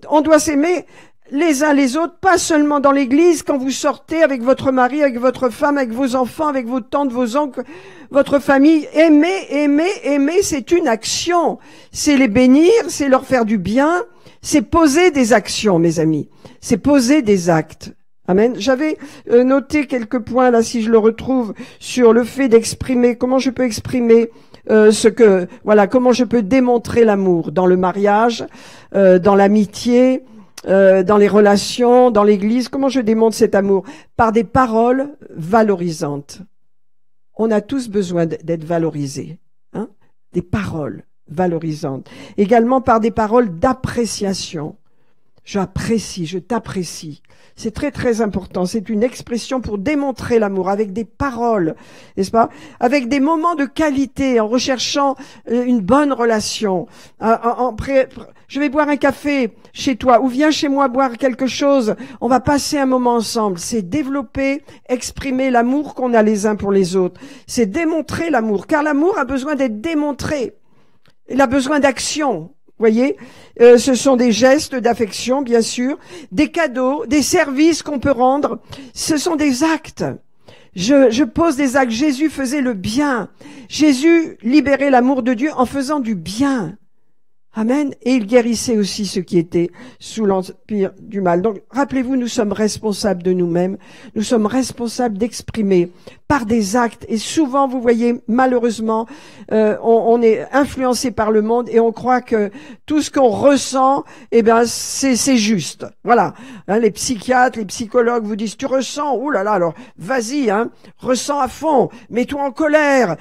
On doit s'aimer les uns les autres, pas seulement dans l'église, quand vous sortez avec votre mari, avec votre femme, avec vos enfants, avec vos tantes, vos oncles, votre famille. Aimer, c'est une action. C'est les bénir, c'est leur faire du bien, c'est poser des actions, mes amis. C'est poser des actes. Amen. J'avais noté quelques points, là, si je le retrouve, sur le fait d'exprimer, comment je peux exprimer comment je peux démontrer l'amour dans le mariage, dans l'amitié, dans les relations, dans l'église. Comment je démontre cet amour? Par des paroles valorisantes. On a tous besoin d'être valorisés, hein? Des paroles valorisantes. Également par des paroles d'appréciation. J'apprécie, je t'apprécie. C'est très très important. C'est une expression pour démontrer l'amour avec des paroles, n'est-ce pas? Avec des moments de qualité, en recherchant une bonne relation. Je vais boire un café chez toi ou viens chez moi boire quelque chose. On va passer un moment ensemble. C'est développer, exprimer l'amour qu'on a les uns pour les autres. C'est démontrer l'amour, car l'amour a besoin d'être démontré. Il a besoin d'action. Voyez, ce sont des gestes d'affection, bien sûr, des cadeaux, des services qu'on peut rendre. Ce sont des actes. Je pose des actes. Jésus faisait le bien. Jésus libérait l'amour de Dieu en faisant du bien. Amen. Et il guérissait aussi ceux qui étaient sous l'empire du mal. Donc, rappelez-vous, nous sommes responsables de nous-mêmes. Nous sommes responsables d'exprimer par des actes. Et souvent, vous voyez, malheureusement, on est influencé par le monde et on croit que tout ce qu'on ressent, c'est juste. Voilà. Hein, les psychiatres, les psychologues vous disent, tu ressens, ouh là là, alors, vas-y, hein, ressens à fond, mets-toi en colère,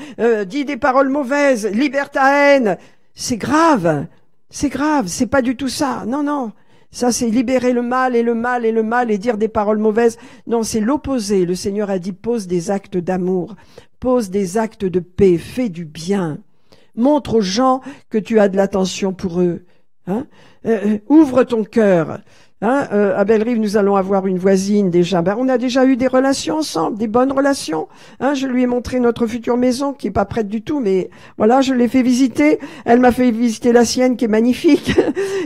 dis des paroles mauvaises, libère ta haine. C'est grave. C'est grave, c'est pas du tout ça. Non. Ça, c'est libérer le mal et dire des paroles mauvaises. Non, c'est l'opposé. Le Seigneur a dit, pose des actes d'amour, pose des actes de paix, fais du bien. Montre aux gens que tu as de l'attention pour eux. Hein? Ouvre ton cœur. Hein, à Bellerive, nous allons avoir une voisine déjà. On a déjà eu des relations ensemble, des bonnes relations. Hein, je lui ai montré notre future maison, qui est pas prête du tout, mais voilà, je l'ai fait visiter. Elle m'a fait visiter la sienne, qui est magnifique.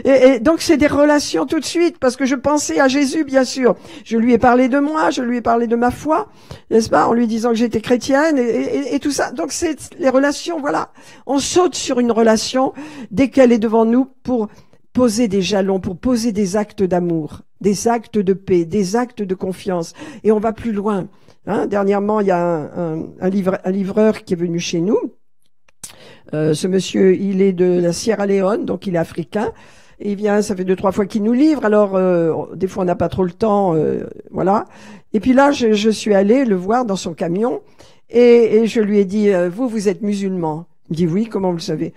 et donc, c'est des relations tout de suite, parce que je pensais à Jésus, bien sûr. Je lui ai parlé de moi, je lui ai parlé de ma foi, n'est-ce pas, en lui disant que j'étais chrétienne et tout ça. Donc, c'est les relations, voilà. On saute sur une relation dès qu'elle est devant nous pour poser des jalons, pour poser des actes d'amour, des actes de paix, des actes de confiance. Et on va plus loin. Hein, dernièrement, il y a un livreur qui est venu chez nous. Ce monsieur, il est de la Sierra Leone, donc il est africain. Et il vient, ça fait 2-3 fois qu'il nous livre. Alors, des fois, on n'a pas trop le temps, voilà. Et puis là, je suis allée le voir dans son camion et je lui ai dit, vous êtes musulman? Il me dit, oui, comment vous le savez?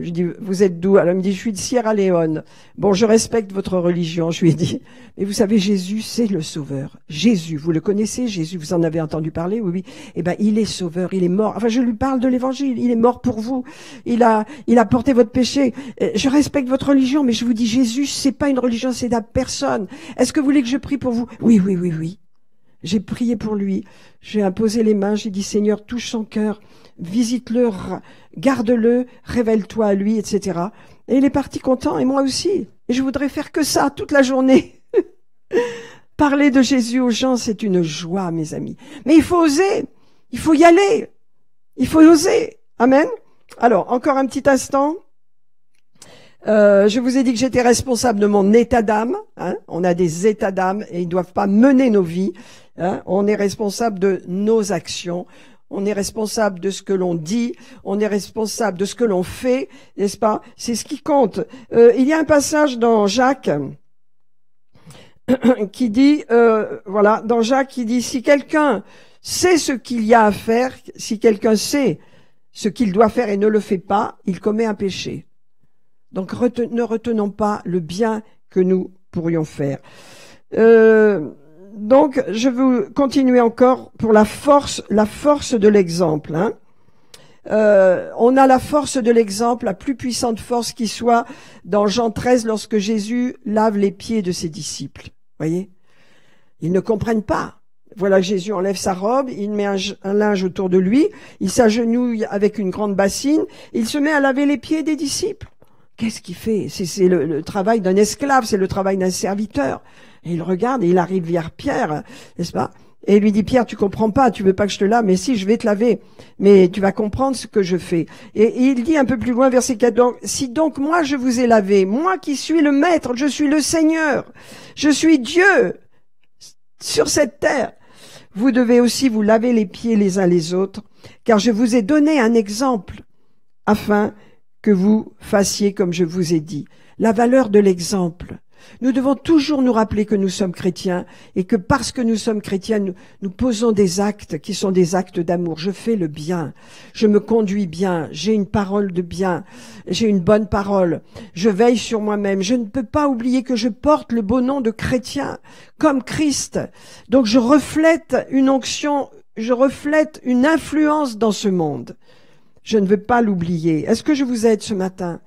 Je dis, vous êtes d'où? Alors, il me dit, je suis de Sierra Leone. Bon, je respecte votre religion. Je lui ai dit, mais vous savez, Jésus, c'est le sauveur. Jésus, vous le connaissez, Jésus, vous en avez entendu parler? Oui, oui. Eh ben, il est sauveur, il est mort. Enfin, je lui parle de l'évangile. Il est mort pour vous. Il a porté votre péché. Je respecte votre religion, mais je vous dis, Jésus, c'est pas une religion, c'est la personne. Est-ce que vous voulez que je prie pour vous? Oui, oui, oui, oui. J'ai prié pour lui. J'ai imposé les mains. J'ai dit, Seigneur, touche son cœur. Visite-le, garde-le, révèle-toi à lui, etc. Et il est parti content, et moi aussi. Et je voudrais faire que ça toute la journée. Parler de Jésus aux gens, c'est une joie, mes amis. Mais il faut oser. Il faut y aller. Il faut oser. Amen. Alors, encore un petit instant. Je vous ai dit que j'étais responsable de mon état d'âme. Hein. On a des états d'âme et ils ne doivent pas mener nos vies. Hein. On est responsable de nos actions. On est responsable de ce que l'on dit. On est responsable de ce que l'on fait, n'est-ce pas? C'est ce qui compte. Il y a un passage dans Jacques qui dit, voilà, dans Jacques qui dit, si quelqu'un sait ce qu'il y a à faire, si quelqu'un sait ce qu'il doit faire et ne le fait pas, il commet un péché. Donc ne retenons pas le bien que nous pourrions faire. Donc je veux continuer encore pour la force de l'exemple. Hein. On a la force de l'exemple, la plus puissante force qui soit dans Jean 13 lorsque Jésus lave les pieds de ses disciples. Voyez, ils ne comprennent pas. Voilà, Jésus enlève sa robe, il met un linge autour de lui, il s'agenouille avec une grande bassine, il se met à laver les pieds des disciples. Qu'est-ce qu'il fait? C'est le travail d'un esclave, c'est le travail d'un serviteur. Et il regarde et il arrive vers Pierre, n'est-ce pas? Et il lui dit, Pierre, tu comprends pas, tu veux pas que je te lave, mais si, je vais te laver, mais tu vas comprendre ce que je fais. Et il dit un peu plus loin, verset 4, donc, si donc moi je vous ai lavé, moi qui suis le maître, je suis le Seigneur, je suis Dieu sur cette terre, vous devez aussi vous laver les pieds les uns les autres, car je vous ai donné un exemple, afin que vous fassiez comme je vous ai dit. La valeur de l'exemple. Nous devons toujours nous rappeler que nous sommes chrétiens et que parce que nous sommes chrétiens, nous posons des actes qui sont des actes d'amour. Je fais le bien, je me conduis bien, j'ai une parole de bien, j'ai une bonne parole, je veille sur moi-même. Je ne peux pas oublier que je porte le beau nom de chrétien comme Christ. Donc je reflète une onction, je reflète une influence dans ce monde. Je ne veux pas l'oublier. Est-ce que je vous aide ce matin?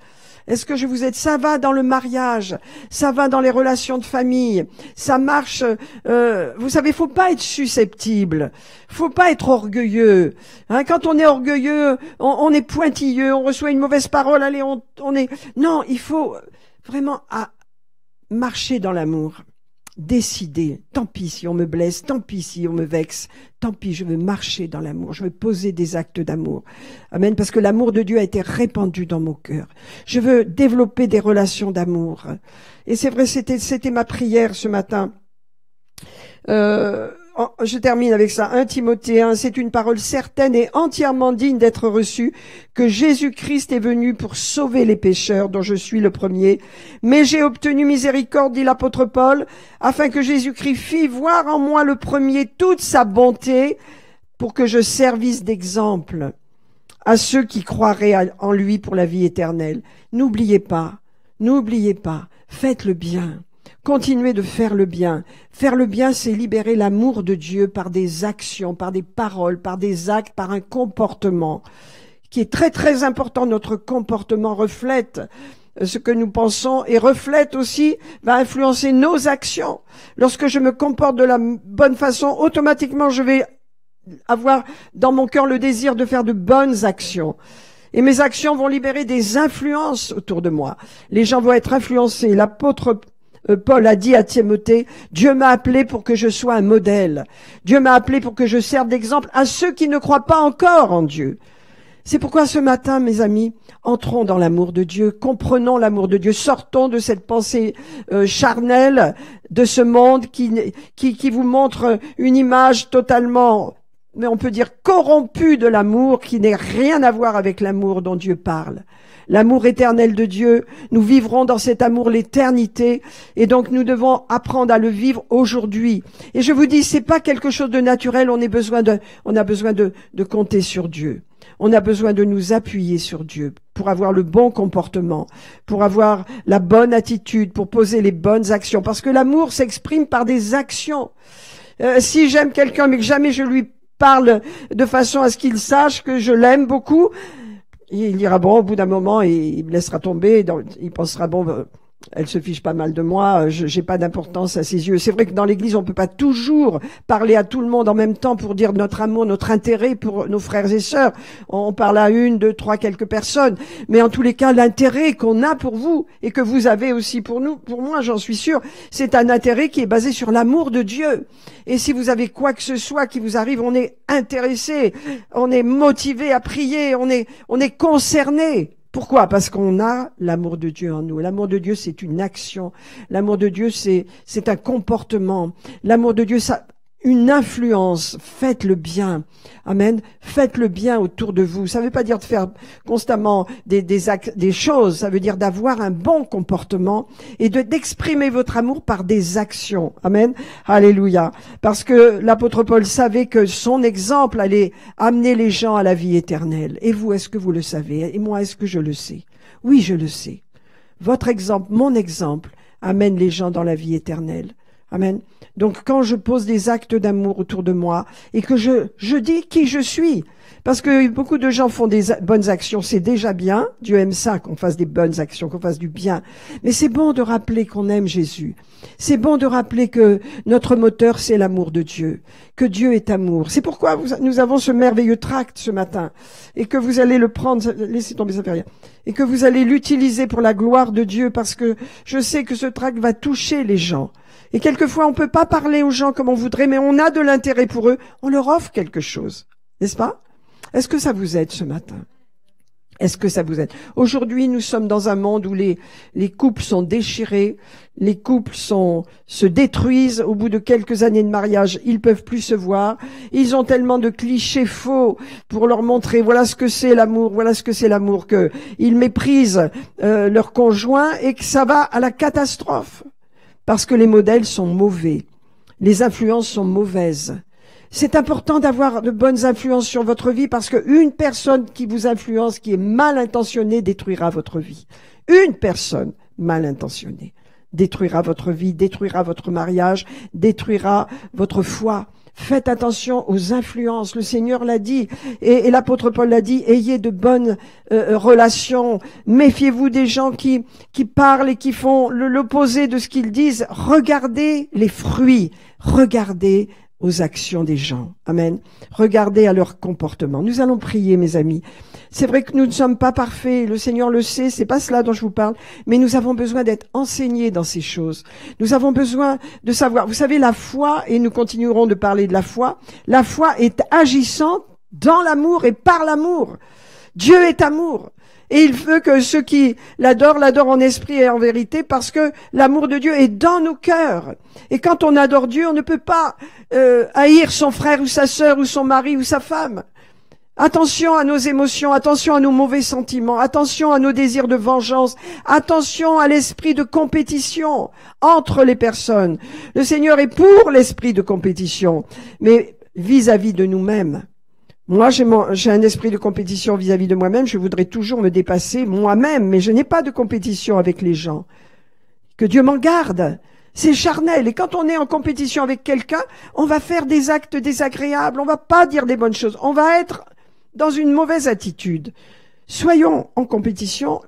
Est-ce que je vous aide? Ça va dans le mariage, ça va dans les relations de famille, ça marche. Vous savez, faut pas être susceptible, faut pas être orgueilleux. Hein, quand on est orgueilleux, on est pointilleux, on reçoit une mauvaise parole, allez, on est. Non, il faut vraiment marcher dans l'amour. Décider, tant pis si on me blesse, tant pis si on me vexe, tant pis, je veux marcher dans l'amour, je veux poser des actes d'amour. Amen, parce que l'amour de Dieu a été répandu dans mon cœur. Je veux développer des relations d'amour. Et c'est vrai, c'était ma prière ce matin. Je termine avec ça. 1 Timothée 1, c'est une parole certaine et entièrement digne d'être reçue, que Jésus-Christ est venu pour sauver les pécheurs, dont je suis le premier. Mais j'ai obtenu miséricorde, dit l'apôtre Paul, afin que Jésus-Christ fît voir en moi le premier toute sa bonté, pour que je servisse d'exemple à ceux qui croiraient en lui pour la vie éternelle. N'oubliez pas, faites le bien. Continuez de faire le bien. Faire le bien, c'est libérer l'amour de Dieu par des actions, par des paroles, par des actes, par un comportement qui est très très important. Notre comportement reflète ce que nous pensons et reflète aussi, va influencer nos actions. Lorsque je me comporte de la bonne façon, automatiquement je vais avoir dans mon cœur le désir de faire de bonnes actions. Et mes actions vont libérer des influences autour de moi. Les gens vont être influencés. L'apôtre Paul a dit à Timothée, Dieu m'a appelé pour que je sois un modèle. Dieu m'a appelé pour que je serve d'exemple à ceux qui ne croient pas encore en Dieu. C'est pourquoi ce matin, mes amis, entrons dans l'amour de Dieu, comprenons l'amour de Dieu, sortons de cette pensée charnelle de ce monde qui vous montre une image totalement, mais on peut dire corrompue de l'amour, qui n'a rien à voir avec l'amour dont Dieu parle. L'amour éternel de Dieu, nous vivrons dans cet amour l'éternité, et donc nous devons apprendre à le vivre aujourd'hui. Et je vous dis, c'est pas quelque chose de naturel, on a besoin de compter sur Dieu. On a besoin de nous appuyer sur Dieu pour avoir le bon comportement, pour avoir la bonne attitude, pour poser les bonnes actions. Parce que l'amour s'exprime par des actions. Si j'aime quelqu'un mais que jamais je lui parle de façon à ce qu'il sache que je l'aime beaucoup, il dira bon, au bout d'un moment, il me laissera tomber, il pensera bon, Elle se fiche pas mal de moi, j'ai pas d'importance à ses yeux. C'est vrai que dans l'église, on peut pas toujours parler à tout le monde en même temps pour dire notre amour, notre intérêt pour nos frères et sœurs. On parle à une, deux, trois, quelques personnes. Mais en tous les cas, l'intérêt qu'on a pour vous et que vous avez aussi pour nous, pour moi, j'en suis sûre, c'est un intérêt qui est basé sur l'amour de Dieu. Et si vous avez quoi que ce soit qui vous arrive, on est intéressé, on est motivé à prier, on est concerné. Pourquoi? Parce qu'on a l'amour de Dieu en nous. L'amour de Dieu, c'est une action. L'amour de Dieu, c'est un comportement. L'amour de Dieu, ça, une influence. Faites le bien. Amen. Faites le bien autour de vous. Ça ne veut pas dire de faire constamment des choses. Ça veut dire d'avoir un bon comportement et d'exprimer votre amour par des actions. Amen. Alléluia. Parce que l'apôtre Paul savait que son exemple allait amener les gens à la vie éternelle. Et vous, est-ce que vous le savez? Et moi, est-ce que je le sais? Oui, je le sais. Votre exemple, mon exemple, amène les gens dans la vie éternelle. Amen. Donc, quand je pose des actes d'amour autour de moi et que je dis qui je suis, parce que beaucoup de gens font des bonnes actions, c'est déjà bien. Dieu aime ça, qu'on fasse des bonnes actions, qu'on fasse du bien. Mais c'est bon de rappeler qu'on aime Jésus. C'est bon de rappeler que notre moteur, c'est l'amour de Dieu, que Dieu est amour. C'est pourquoi nous avons ce merveilleux tract ce matin et que vous allez le prendre, laissez tomber, ça fait rien, et que vous allez l'utiliser pour la gloire de Dieu parce que je sais que ce tract va toucher les gens. Et quelquefois, on peut pas parler aux gens comme on voudrait, mais on a de l'intérêt pour eux. On leur offre quelque chose. N'est-ce pas? Est-ce que ça vous aide ce matin? Est-ce que ça vous aide? Aujourd'hui, nous sommes dans un monde où les couples sont déchirés, les couples se détruisent au bout de quelques années de mariage. Ils peuvent plus se voir. Ils ont tellement de clichés faux pour leur montrer voilà ce que c'est l'amour, voilà ce que c'est l'amour, que ils méprisent leur conjoint et que ça va à la catastrophe. Parce que les modèles sont mauvais, les influences sont mauvaises. C'est important d'avoir de bonnes influences sur votre vie parce qu'une personne qui vous influence, qui est mal intentionnée, détruira votre vie. Une personne mal intentionnée détruira votre vie, détruira votre mariage, détruira votre foi. Faites attention aux influences. Le Seigneur l'a dit et l'apôtre Paul l'a dit. Ayez de bonnes relations. Méfiez-vous des gens qui parlent et qui font l'opposé de ce qu'ils disent. Regardez les fruits. Regardez aux actions des gens. Amen. Regardez à leur comportement. Nous allons prier, mes amis. C'est vrai que nous ne sommes pas parfaits. Le Seigneur le sait. C'est pas cela dont je vous parle. Mais nous avons besoin d'être enseignés dans ces choses. Nous avons besoin de savoir. Vous savez, la foi, et nous continuerons de parler de la foi est agissante dans l'amour et par l'amour. Dieu est amour. Et il veut que ceux qui l'adorent en esprit et en vérité parce que l'amour de Dieu est dans nos cœurs. Et quand on adore Dieu, on ne peut pas haïr son frère ou sa sœur ou son mari ou sa femme. Attention à nos émotions, attention à nos mauvais sentiments, attention à nos désirs de vengeance, attention à l'esprit de compétition entre les personnes. Le Seigneur est pour l'esprit de compétition, mais vis-à-vis de nous-mêmes. Moi, j'ai un esprit de compétition vis-à-vis de moi-même. Je voudrais toujours me dépasser moi-même, mais je n'ai pas de compétition avec les gens. Que Dieu m'en garde. C'est charnel. Et quand on est en compétition avec quelqu'un, on va faire des actes désagréables. On va pas dire des bonnes choses. On va être dans une mauvaise attitude. Soyons en compétition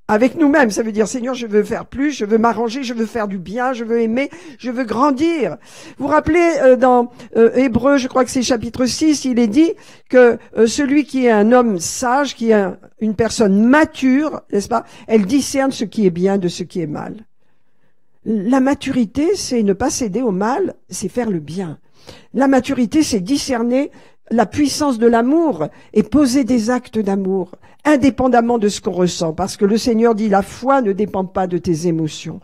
avec nous-mêmes. Ça veut dire, Seigneur, je veux faire plus, je veux m'arranger, je veux faire du bien, je veux aimer, je veux grandir. Vous vous rappelez, dans Hébreux, je crois que c'est chapitre 6, il est dit que celui qui est un homme sage, qui est une personne mature, n'est-ce pas, elle discerne ce qui est bien de ce qui est mal. La maturité, c'est ne pas céder au mal, c'est faire le bien. La maturité, c'est discerner la puissance de l'amour et poser des actes d'amour, indépendamment de ce qu'on ressent. Parce que le Seigneur dit, la foi ne dépend pas de tes émotions.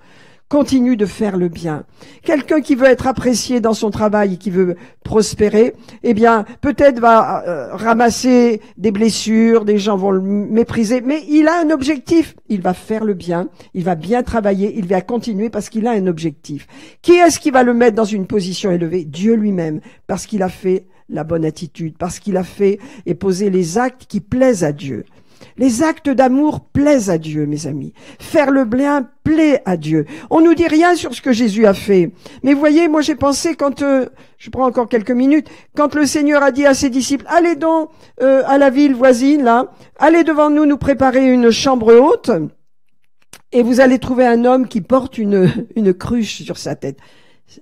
Continue de faire le bien. Quelqu'un qui veut être apprécié dans son travail et qui veut prospérer, eh bien, peut-être va ramasser des blessures, des gens vont le mépriser, mais il a un objectif. Il va faire le bien, il va bien travailler, il va continuer parce qu'il a un objectif. Qui est-ce qui va le mettre dans une position élevée? Dieu lui-même, parce qu'il a fait la bonne attitude, parce qu'il a fait et posé les actes qui plaisent à Dieu. Les actes d'amour plaisent à Dieu, mes amis. Faire le bien plaît à Dieu. On nous dit rien sur ce que Jésus a fait. Mais vous voyez, moi j'ai pensé quand, je prends encore quelques minutes, quand le Seigneur a dit à ses disciples, allez donc à la ville voisine, là, allez devant nous préparer une chambre haute. Et vous allez trouver un homme qui porte une cruche sur sa tête.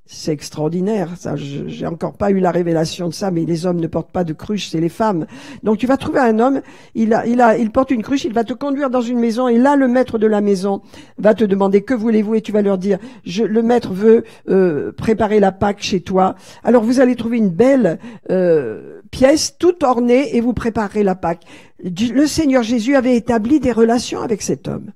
C'est extraordinaire, ça. J'ai encore pas eu la révélation de ça, mais les hommes ne portent pas de cruche, c'est les femmes. Donc tu vas trouver un homme, il porte une cruche, il va te conduire dans une maison, et là le maître de la maison va te demander que voulez-vous, et tu vas leur dire le maître veut préparer la Pâque chez toi. Alors vous allez trouver une belle pièce toute ornée et vous préparerez la Pâque. Le Seigneur Jésus avait établi des relations avec cet homme.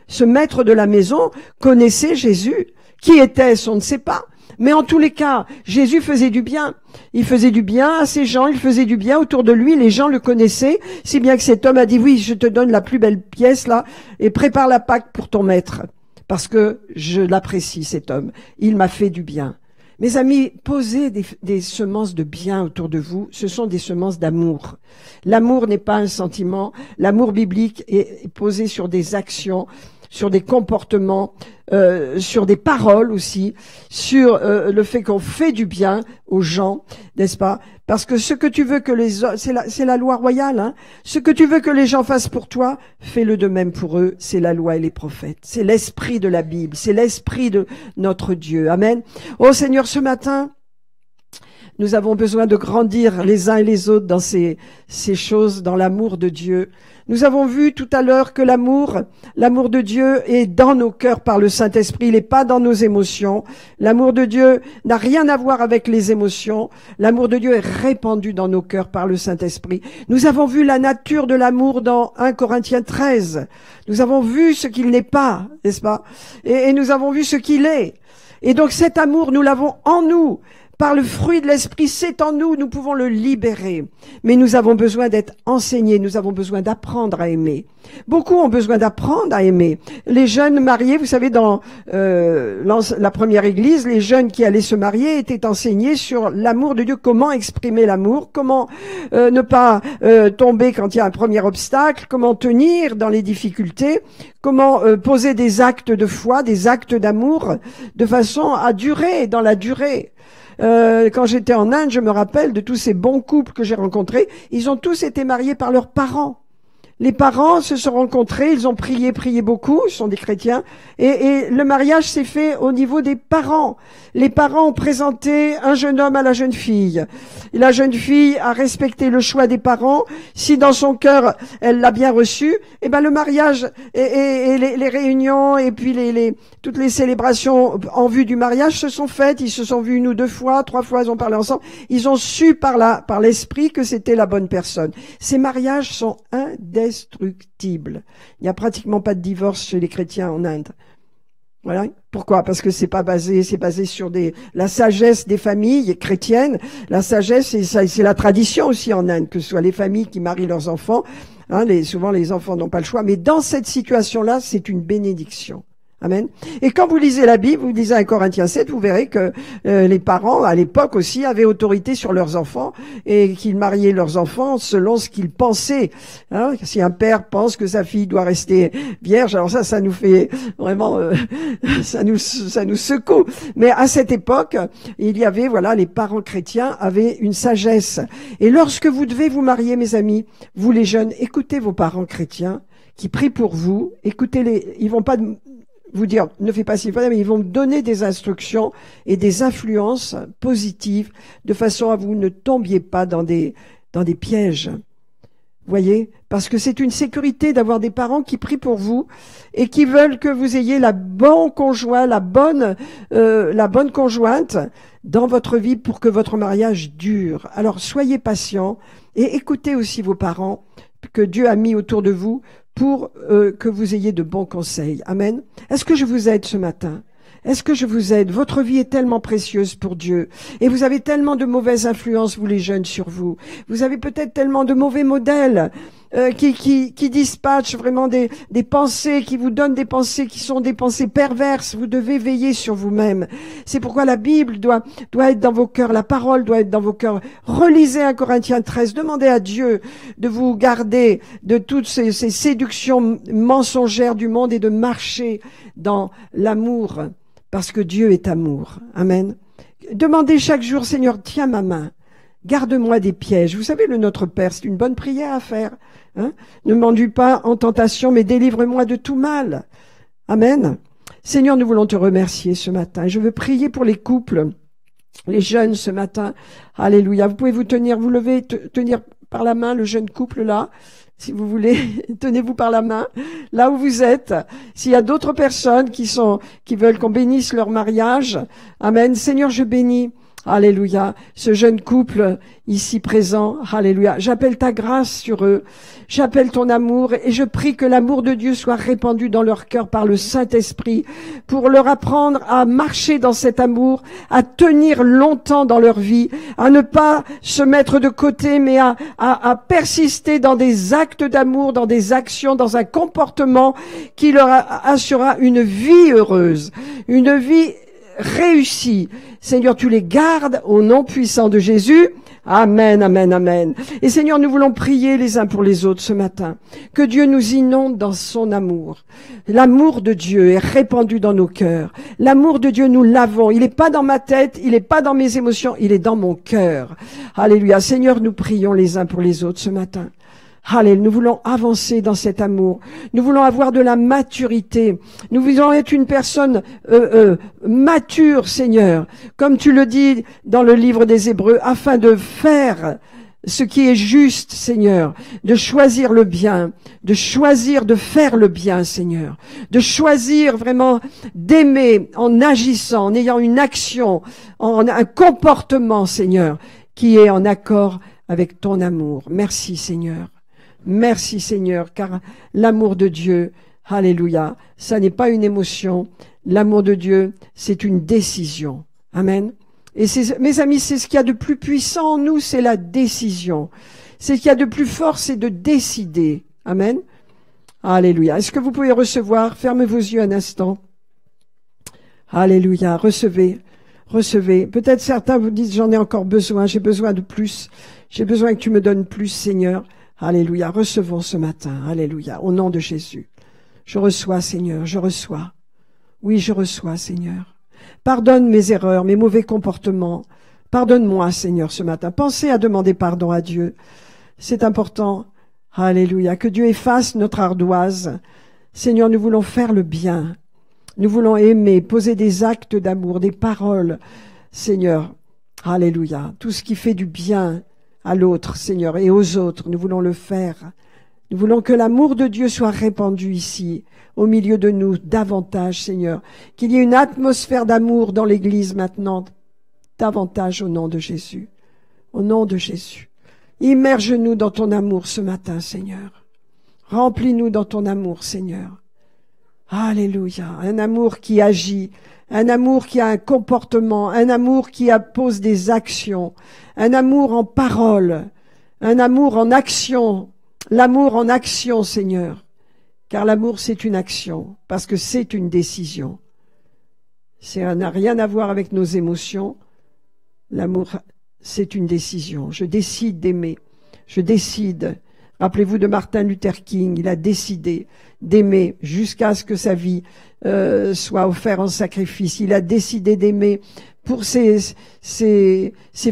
Ce maître de la maison connaissait Jésus. Qui était-ce, on ne sait pas. Mais en tous les cas, Jésus faisait du bien. Il faisait du bien à ces gens, il faisait du bien autour de lui, les gens le connaissaient, si bien que cet homme a dit, oui, je te donne la plus belle pièce là, et prépare la Pâque pour ton maître. Parce que je l'apprécie, cet homme. Il m'a fait du bien. Mes amis, posez des semences de bien autour de vous, ce sont des semences d'amour. L'amour n'est pas un sentiment, l'amour biblique est posé sur des actions, sur des comportements, sur des paroles aussi, sur le fait qu'on fait du bien aux gens, n'est-ce pas? Parce que ce que tu veux que c'est la loi royale, hein. Ce que tu veux que les gens fassent pour toi, fais-le de même pour eux. C'est la loi et les prophètes. C'est l'esprit de la Bible. C'est l'esprit de notre Dieu. Amen. Oh Seigneur, ce matin, nous avons besoin de grandir les uns et les autres dans ces choses, dans l'amour de Dieu. Nous avons vu tout à l'heure que l'amour de Dieu est dans nos cœurs par le Saint-Esprit, il n'est pas dans nos émotions. L'amour de Dieu n'a rien à voir avec les émotions. L'amour de Dieu est répandu dans nos cœurs par le Saint-Esprit. Nous avons vu la nature de l'amour dans 1 Corinthiens 13. Nous avons vu ce qu'il n'est pas, n'est-ce pas? Et nous avons vu ce qu'il est. Et donc cet amour, nous l'avons en nous. Par le fruit de l'esprit, c'est en nous, nous pouvons le libérer. Mais nous avons besoin d'être enseignés, nous avons besoin d'apprendre à aimer. Beaucoup ont besoin d'apprendre à aimer. Les jeunes mariés, vous savez, dans la première église, les jeunes qui allaient se marier étaient enseignés sur l'amour de Dieu, comment exprimer l'amour, comment ne pas tomber quand il y a un premier obstacle, comment tenir dans les difficultés, comment poser des actes de foi, des actes d'amour, de façon à durer dans la durée. Quand j'étais en Inde, je me rappelle de tous ces bons couples que j'ai rencontrés. Ils ont tous été mariés par leurs parents. Les parents se sont rencontrés, ils ont prié beaucoup, ils sont des chrétiens, et le mariage s'est fait au niveau des parents. Les parents ont présenté un jeune homme à la jeune fille. Et la jeune fille a respecté le choix des parents. Si dans son cœur, elle l'a bien reçu, eh ben le mariage et les réunions et puis toutes les célébrations en vue du mariage se sont faites. Ils se sont vus 1 ou 2 fois, 3 fois, ils ont parlé ensemble. Ils ont su par l'esprit que c'était la bonne personne. Ces mariages sont indestructibles. Il n'y a pratiquement pas de divorce chez les chrétiens en Inde. Voilà. Pourquoi? Parce que c'est basé sur la sagesse des familles chrétiennes. La sagesse, c'est la tradition aussi en Inde, que ce soit les familles qui marient leurs enfants. Hein, souvent les enfants n'ont pas le choix. Mais dans cette situation-là, c'est une bénédiction. Amen. Et quand vous lisez la Bible, vous lisez 1 Corinthiens 7, vous verrez que les parents, à l'époque aussi, avaient autorité sur leurs enfants et qu'ils mariaient leurs enfants selon ce qu'ils pensaient. Hein, si un père pense que sa fille doit rester vierge, alors ça nous fait vraiment, ça nous secoue. Mais à cette époque, il y avait, les parents chrétiens avaient une sagesse. Et lorsque vous devez vous marier, mes amis, vous les jeunes, écoutez vos parents chrétiens qui prient pour vous. Écoutez-les, ils vont pas vous dire, ne fais pas ci, mais ils vont donner des instructions et des influences positives de façon à vous ne tombiez pas dans des pièges. Voyez? Parce que c'est une sécurité d'avoir des parents qui prient pour vous et qui veulent que vous ayez la bonne conjointe, la bonne conjointe dans votre vie pour que votre mariage dure. Alors, soyez patients et écoutez aussi vos parents que Dieu a mis autour de vous pour que vous ayez de bons conseils. Amen. Est-ce que je vous aide ce matin? Est-ce que je vous aide? Votre vie est tellement précieuse pour Dieu. Et vous avez tellement de mauvaises influences, vous les jeunes, sur vous. Vous avez peut-être tellement de mauvais modèles qui dispatchent vraiment des pensées, qui vous donnent des pensées qui sont des pensées perverses. Vous devez veiller sur vous-même. C'est pourquoi la Bible doit être dans vos cœurs. La parole doit être dans vos cœurs. Relisez 1 Corinthiens 13. Demandez à Dieu de vous garder de toutes ces séductions mensongères du monde et de marcher dans l'amour. Parce que Dieu est amour. Amen. Demandez chaque jour, Seigneur, tiens ma main. Garde-moi des pièges. Vous savez, le Notre Père, c'est une bonne prière à faire. Hein? Ne m'enduis pas en tentation, mais délivre-moi de tout mal. Amen. Seigneur, nous voulons te remercier ce matin. Je veux prier pour les couples, les jeunes ce matin. Alléluia. Vous pouvez vous lever, tenir par la main le jeune couple là. Si vous voulez, tenez-vous par la main, là où vous êtes. S'il y a d'autres personnes qui veulent qu'on bénisse leur mariage, amen. Seigneur, je bénis, alléluia, ce jeune couple ici présent, alléluia. J'appelle ta grâce sur eux, j'appelle ton amour et je prie que l'amour de Dieu soit répandu dans leur cœur par le Saint-Esprit pour leur apprendre à marcher dans cet amour, à tenir longtemps dans leur vie, à ne pas se mettre de côté mais à persister dans des actes d'amour, dans des actions, dans un comportement qui leur assurera une vie heureuse, une vie réussie. Seigneur, tu les gardes au nom puissant de Jésus. Amen, amen, amen. Et Seigneur, nous voulons prier les uns pour les autres ce matin. Que Dieu nous inonde dans son amour. L'amour de Dieu est répandu dans nos cœurs. L'amour de Dieu, nous l'avons. Il n'est pas dans ma tête, il n'est pas dans mes émotions, il est dans mon cœur. Alléluia. Seigneur, nous prions les uns pour les autres ce matin. Alléluia, nous voulons avancer dans cet amour. Nous voulons avoir de la maturité. Nous voulons être une personne mature, Seigneur, comme tu le dis dans le livre des Hébreux, afin de faire ce qui est juste, Seigneur, de choisir le bien, de choisir de faire le bien, Seigneur, de choisir vraiment d'aimer en agissant, en ayant une action, en un comportement, Seigneur, qui est en accord avec ton amour. Merci, Seigneur. Merci Seigneur, car l'amour de Dieu, alléluia, ça n'est pas une émotion. L'amour de Dieu, c'est une décision. Amen. Et mes amis, c'est ce qu'il y a de plus puissant en nous, c'est la décision. C'est ce qu'il y a de plus fort, c'est de décider. Amen. Alléluia. Est-ce que vous pouvez recevoir? Fermez vos yeux un instant. Alléluia. Recevez. Recevez. Peut-être certains vous disent, j'en ai encore besoin, j'ai besoin de plus. J'ai besoin que tu me donnes plus, Seigneur. Alléluia, recevons ce matin, alléluia, au nom de Jésus. Je reçois, Seigneur, je reçois. Oui, je reçois, Seigneur. Pardonne mes erreurs, mes mauvais comportements. Pardonne-moi, Seigneur, ce matin. Pensez à demander pardon à Dieu. C'est important. Alléluia, que Dieu efface notre ardoise. Seigneur, nous voulons faire le bien. Nous voulons aimer, poser des actes d'amour, des paroles. Seigneur, alléluia, tout ce qui fait du bien à l'autre, Seigneur, et aux autres. Nous voulons le faire. Nous voulons que l'amour de Dieu soit répandu ici, au milieu de nous, davantage, Seigneur. Qu'il y ait une atmosphère d'amour dans l'Église maintenant, davantage au nom de Jésus. Au nom de Jésus. Immerge-nous dans ton amour ce matin, Seigneur. Remplis-nous dans ton amour, Seigneur. Alléluia. Un amour qui agit. Un amour qui a un comportement, un amour qui pose des actions, un amour en parole, un amour en action, l'amour en action, Seigneur. Car l'amour, c'est une action, parce que c'est une décision. Ça n'a rien à voir avec nos émotions. L'amour, c'est une décision. Je décide d'aimer. Je décide. Rappelez-vous de Martin Luther King, il a décidé d'aimer jusqu'à ce que sa vie soit offerte en sacrifice. Il a décidé d'aimer pour ses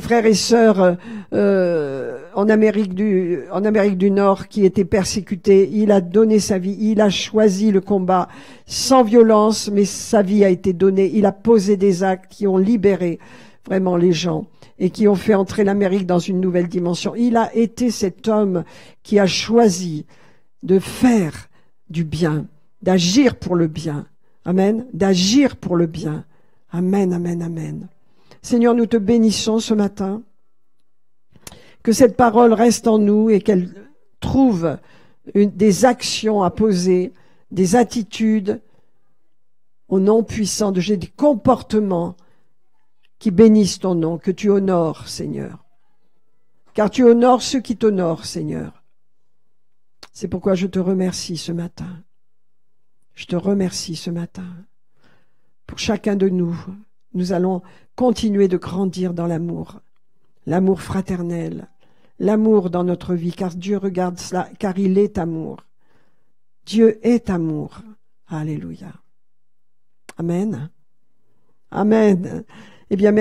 frères et sœurs en Amérique du Nord qui étaient persécutés. Il a donné sa vie, il a choisi le combat sans violence, mais sa vie a été donnée. Il a posé des actes qui ont libéré vraiment les gens et qui ont fait entrer l'Amérique dans une nouvelle dimension. Il a été cet homme qui a choisi de faire du bien, d'agir pour le bien. Amen. D'agir pour le bien. Amen, amen, amen. Seigneur, nous te bénissons ce matin. Que cette parole reste en nous et qu'elle trouve des actions à poser, des attitudes au nom puissant de Jésus, des comportements qui bénissent ton nom, que tu honores, Seigneur. Car tu honores ceux qui t'honorent, Seigneur. C'est pourquoi je te remercie ce matin. Je te remercie ce matin. Pour chacun de nous, nous allons continuer de grandir dans l'amour. L'amour fraternel. L'amour dans notre vie, car Dieu regarde cela, car il est amour. Dieu est amour. Alléluia. Amen. Amen. Eh bien, merci.